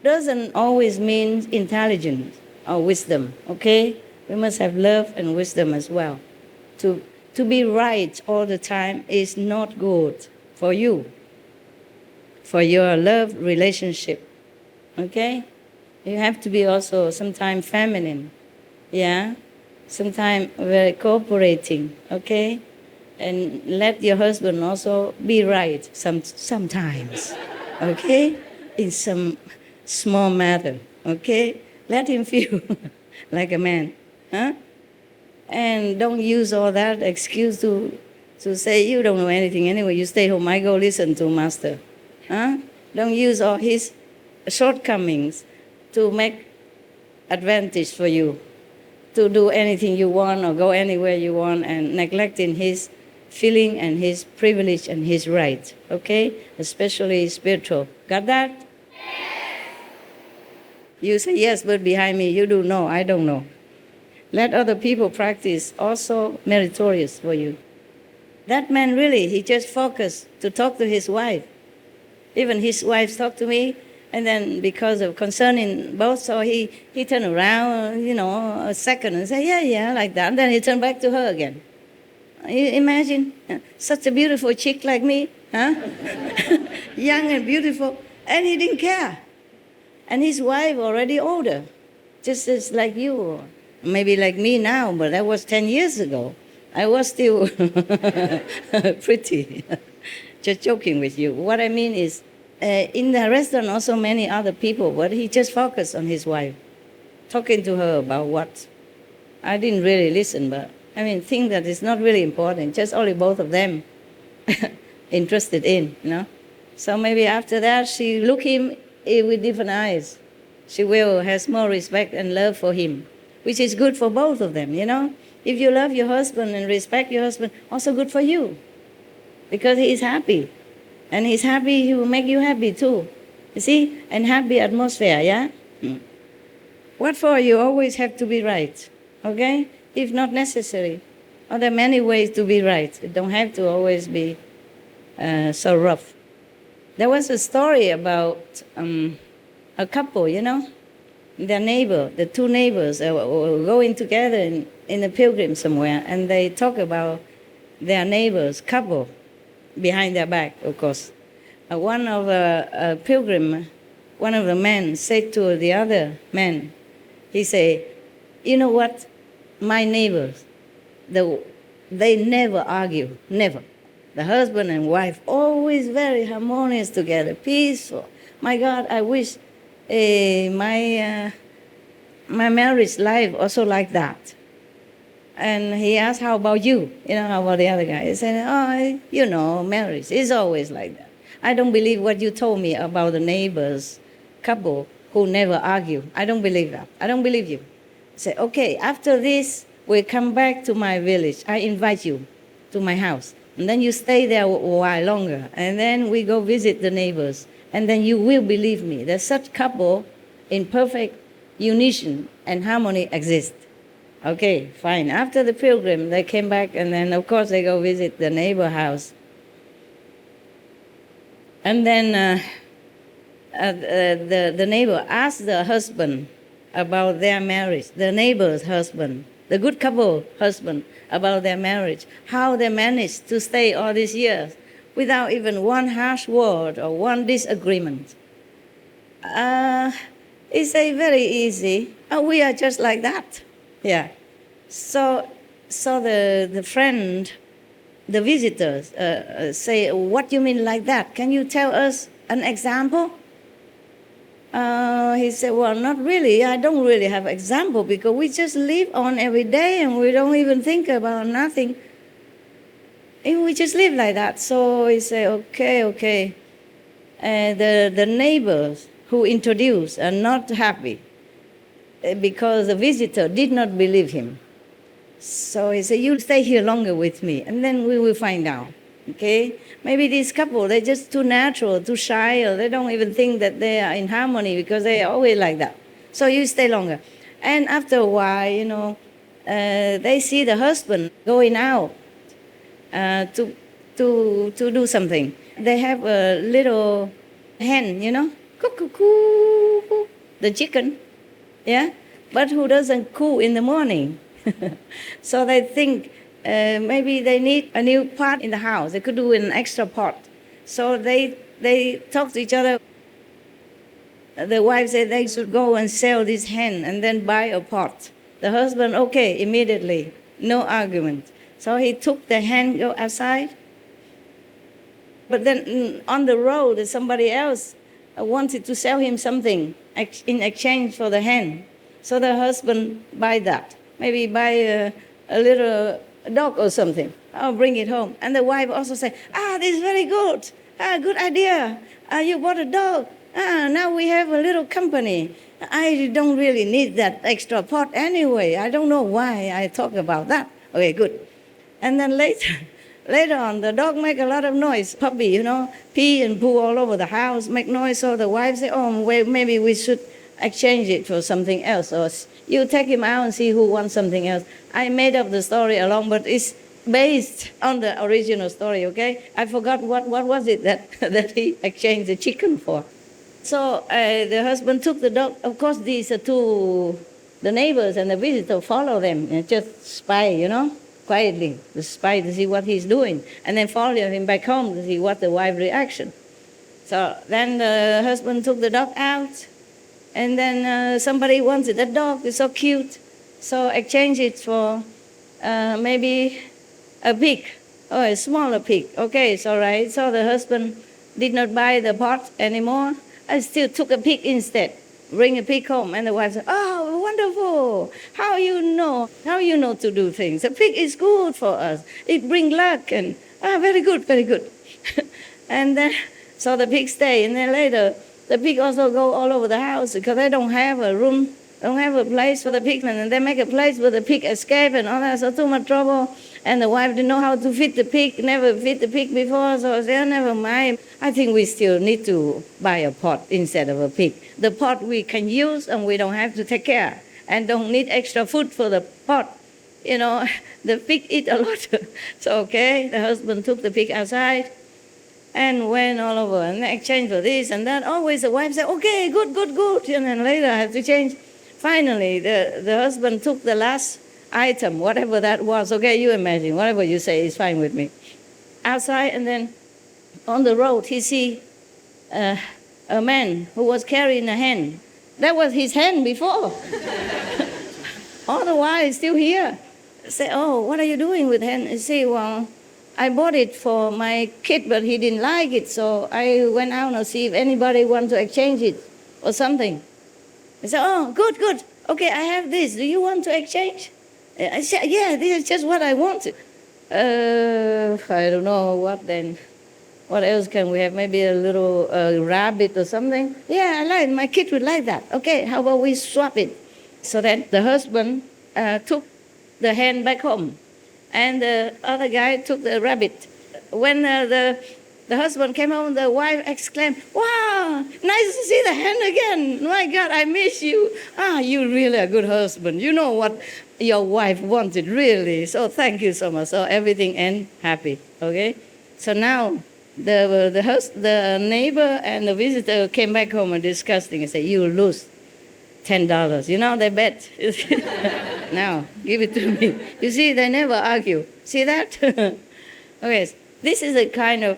doesn't always mean intelligence or wisdom, okay? We must have love and wisdom as well. To be right all the time is not good for you, for your love relationship. Okay? You have to be also sometimes feminine, yeah? Sometimes very cooperating, okay? And let your husband also be right sometimes, okay? In some small matter, okay? Let him feel like a man, huh? And don't use all that excuse to say, you don't know anything anyway, you stay home, I go listen to master, huh? Don't use all his shortcomings to make advantage for you, to do anything you want or go anywhere you want, and neglecting his feeling and his privilege and his right, okay? Especially spiritual. Got that? Yes. You say yes, but behind me you do know, I don't know. Let other people practice, also meritorious for you. That man really, he just focused to talk to his wife. Even his wife talked to me, and then because of concerning both, so he turned around, a second and said, yeah, like that. And then he turned back to her again. You imagine such a beautiful chick like me, huh? Young and beautiful, and he didn't care. And his wife already older, just as like you, or maybe like me now, but that was 10 years ago. I was still pretty. Just joking with you. What I mean is, in the restaurant also many other people, but he just focused on his wife, talking to her about what. I didn't really listen, but think that it's not really important, just only both of them interested in, So maybe after that, she look him with different eyes. She will has more respect and love for him, which is good for both of them, If you love your husband and respect your husband, also good for you, because he is happy. And he's happy, he will make you happy too. You see? And happy atmosphere, yeah? What for? You always have to be right, okay? If not necessary. Or there are many ways to be right. It don't have to always be so rough. There was a story about a couple, their neighbor, the two neighbors were going together in a pilgrim somewhere, and they talk about their neighbors, couple, behind their back, of course. One of a pilgrim, one of the men said to the other man, he said, you know what, my neighbors, they never argue, never. The husband and wife always very harmonious together, peaceful. My God, I wish my marriage life also like that. And he asked, how about you? How about the other guy? He said, marriage is always like that. I don't believe what you told me about the neighbors couple who never argue. I don't believe that. I don't believe you. I said, okay, after this, we come back to my village. I invite you to my house. And then you stay there a while longer. And then we go visit the neighbors. And then you will believe me that such couple in perfect unison and harmony exist. Okay, fine. After the pilgrim, they came back, and then, of course, they go visit the neighbor house. And then the neighbor asked the husband about their marriage, the neighbor's husband. the good couple, husband, about their marriage, how they managed to stay all these years without even one harsh word or one disagreement. It's a very easy. We are just like that. Yeah. So the friend, the visitors say, what do you mean like that? Can you tell us an example? He said, well, not really. I don't really have example because we just live on every day and we don't even think about nothing. And we just live like that. So he said, okay. The neighbors who introduced are not happy because the visitor did not believe him. So he said, you stay here longer with me, and then we will find out, okay? Maybe this couple, they're just too natural, too shy, or they don't even think that they are in harmony because they are always like that. So you stay longer. And after a while, they see the husband going out to do something. They have a little hen, cuckoo, the chicken, yeah? But who doesn't coo in the morning? So they think maybe they need a new pot in the house. They could do an extra pot. So they talk to each other. The wife said they should go and sell this hen and then buy a pot. The husband, okay, immediately, no argument. So he took the hen, go outside. But then on the road, somebody else wanted to sell him something in exchange for the hen. So the husband buy that. Maybe buy a little dog or something. I'll bring it home. And the wife also say, this is very good. Good idea. You bought a dog. Now we have a little company. I don't really need that extra pot anyway. I don't know why I talk about that. Okay, good. And then later on, the dog make a lot of noise. Puppy, pee and poo all over the house, make noise. So the wife say, well, maybe we should exchange it for something else. Or you take him out and see who wants something else. I made up the story along, but it's based on the original story, okay? I forgot what was it that he exchanged the chicken for. So the husband took the dog. Of course, these two, the neighbors and the visitor follow them and just spy, quietly, to spy to see what he's doing. And then follow him back home to see what the wife's reaction. So then the husband took the dog out. And then somebody wanted that dog. It's so cute. So exchange it for maybe a pig. Oh, a smaller pig. Okay, it's all right. So the husband did not buy the pot anymore. I still took a pig instead. Bring a pig home. And the wife said, oh, wonderful. How you know to do things. A pig is good for us. It brings luck. And very good, very good. And then, so the pig stay. And then later, the pig also go all over the house because they don't have a room, don't have a place for the pig. And they make a place where the pig escape and all that. So too much trouble. And the wife didn't know how to feed the pig, never feed the pig before. So I said, never mind. I think we still need to buy a pot instead of a pig. The pot we can use and we don't have to take care. And don't need extra food for the pot. The pig eat a lot. So okay, the husband took the pig outside. And went all over and exchange for this and that. Always the wife said, okay, good. And then later I have to change. Finally, the husband took the last item, whatever that was. Okay, you imagine, whatever you say is fine with me. Outside, and then on the road, he see a man who was carrying a hen. That was his hen before. All the while, he's still here. Say, oh, what are you doing with hen? He say, well, I bought it for my kid, but he didn't like it, so I went out to see if anybody wants to exchange it or something. I said, oh, good. Okay, I have this. Do you want to exchange? I said, yeah, this is just what I wanted. I don't know what then. What else can we have? Maybe a little rabbit or something? Yeah, I like it. My kid would like that. Okay, how about we swap it? So then the husband took the hen back home. And the other guy took the rabbit. When the husband came home, the wife exclaimed, wow, nice to see the hen again. My God, I miss you. You really a good husband. You know what your wife wanted, really. So thank you so much. So everything end happy, okay? So now the neighbor and the visitor came back home and discussing and said, you lose $10. They bet. Now, give it to me. You see, they never argue. See that? Okay, this is a kind of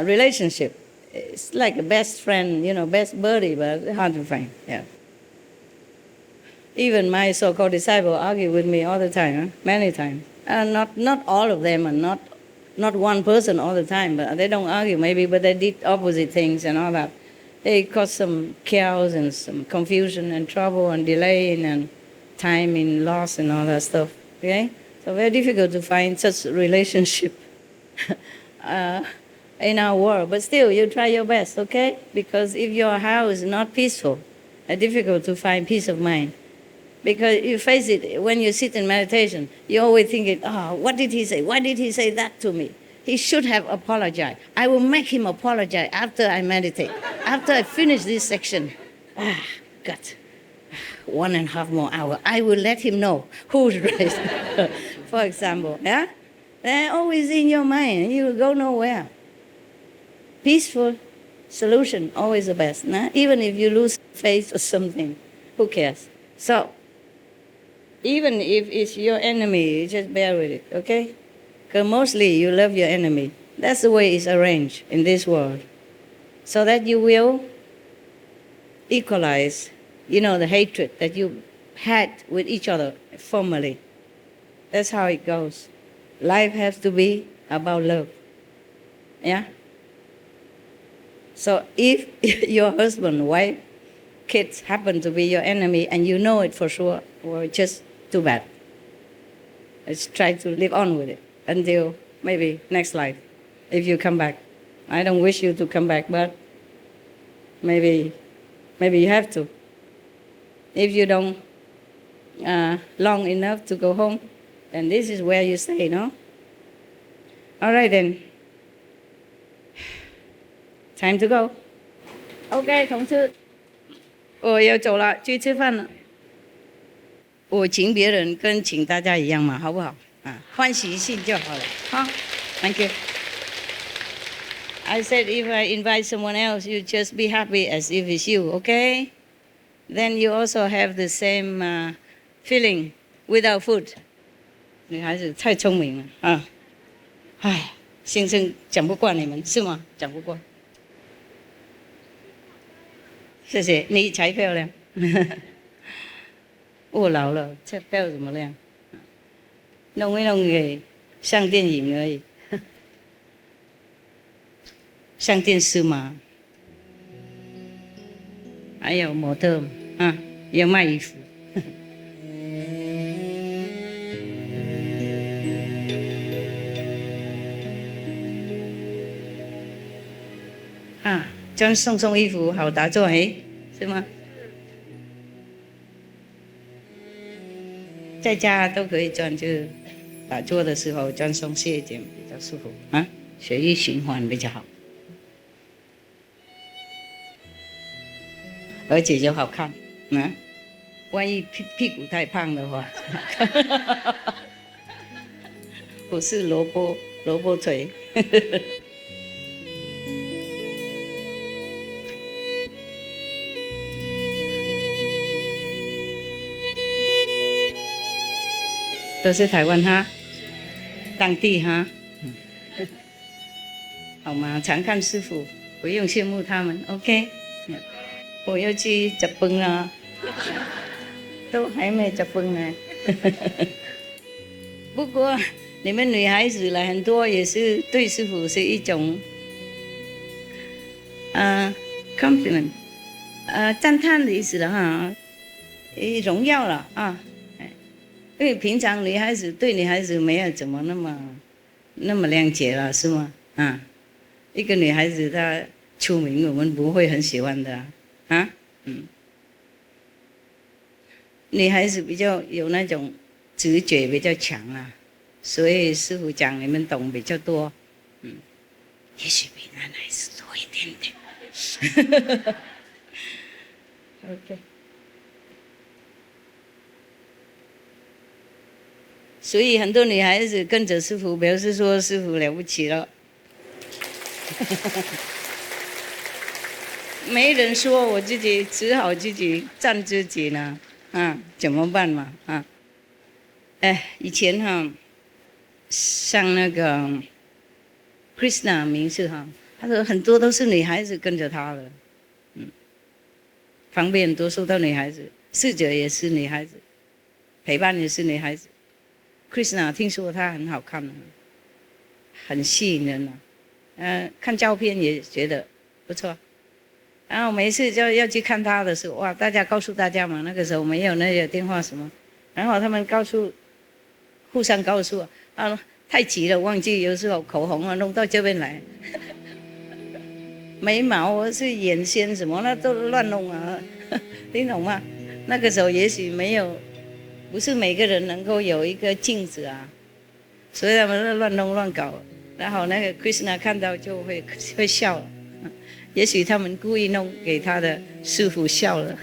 relationship. It's like a best friend, best buddy, but hard to find. Yeah. Even my so-called disciple argue with me all the time, many times. Not all of them, and not one person all the time, but they don't argue maybe, but they did opposite things and all that. They cause some chaos and some confusion and trouble and delay and time in loss and all that stuff. Okay, so very difficult to find such relationship in our world. But still, you try your best, okay? Because if your house is not peaceful, it's difficult to find peace of mind. Because you face it, when you sit in meditation, you're always thinking, oh, what did he say? Why did he say that to me? He should have apologized. I will make him apologize after I meditate. After I finish this section, God, 1.5 more hours, I will let him know who's right. For example, yeah? They're always in your mind. You will go nowhere. Peaceful solution, always the best. Nah? Even if you lose faith or something, who cares? So, even if it's your enemy, you just bear with it, okay? Because mostly you love your enemy. That's the way it's arranged in this world. So that you will equalize, the hatred that you had with each other formerly. That's how it goes. Life has to be about love. Yeah? So if your husband, wife, kids happen to be your enemy and you know it for sure, well, just too bad. Let's try to live on with it until maybe next life, if you come back. I don't wish you to come back, but maybe you have to. If you don't long enough to go home, then this is where you stay, no? All right then. Time to go. Okay, 同志。我要走了，去吃饭了。我请别人跟请大家一样嘛，好不好？欢喜心就好了。好 ，Thank you. I said if I invite someone else, you just be happy as if it's you, okay? Then you also have the same feeling without food. 女孩子太聪明了啊！唉，先生讲不惯你们是吗？讲不惯。谢谢，你才漂亮。我老了，这漂怎么亮？弄一弄给上电影而已，上电视嘛。还有模特啊，要卖衣服。专送衣服，好打坐，是吗？在家都可以转，就是打坐的时候专松懈一点，比较舒服啊，血液循环比较好，而且就好看啊。万一屁股太胖的话，不是萝卜腿。都是台湾哈，当地哈，好吗？常看师父，不用羡慕他们 ，OK？ 我要去吃饭了，都还没吃饭呢。不过你们女孩子来很多，也是对师父是一种compliment， 赞叹的意思了哈，荣耀了啊。因为平常女孩子对女孩子没有怎么那么谅解了，是吗？一个女孩子她出名，我们不会很喜欢的女孩子比较有那种直觉比较强啊，所以师父讲你们懂比较多，也许比男孩子多一点点。OK。所以很多女孩子跟着师父，表示说师父了不起了。没人说，我自己只好自己赞自己呢。啊，怎么办嘛？啊，哎，以前哈上那个 Krishna 名字哈，他说很多都是女孩子跟着他的，旁边多数都女孩子，侍者也是女孩子，陪伴也是女孩子。Krishna 听说她很好看，很吸引人看照片也觉得不错。然后每一次就要去看她的时候，哇，大家告诉大家嘛，那个时候没有那个电话什么，然后他们互相告诉太急了，忘记有时候口红弄到这边来，眉毛是眼线什么那都乱弄你懂吗？那个时候也许没有。不是每个人能够有一个镜子所以他们都乱弄乱搞，然后那个 Krishna 看到就会笑了，也许他们故意弄给他的师傅笑了，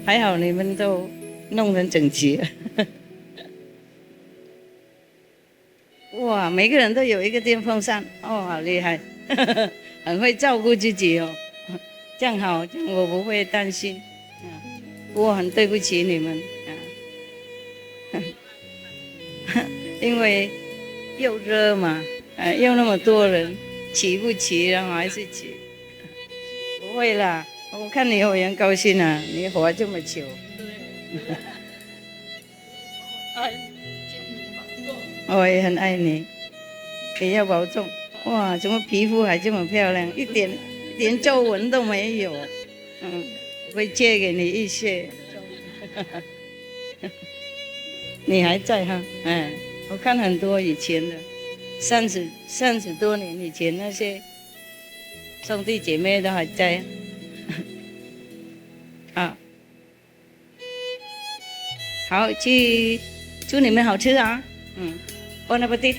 还好你们都弄得整齐了，哇，每个人都有一个电风扇，好厉害，很会照顾自己这样好，这样我不会担心，我很对不起你们。因为又热嘛，又那么多人，起不起，然后还是起，不会啦。我看你会很高兴你活这么久。我也很爱你，也要保重。哇，怎么皮肤还这么漂亮，一点皱纹都没有。我会借给你一些。你还在哈？我看很多以前的30多年以前那些兄弟姐妹都还在好，祝你们好吃bon appetit。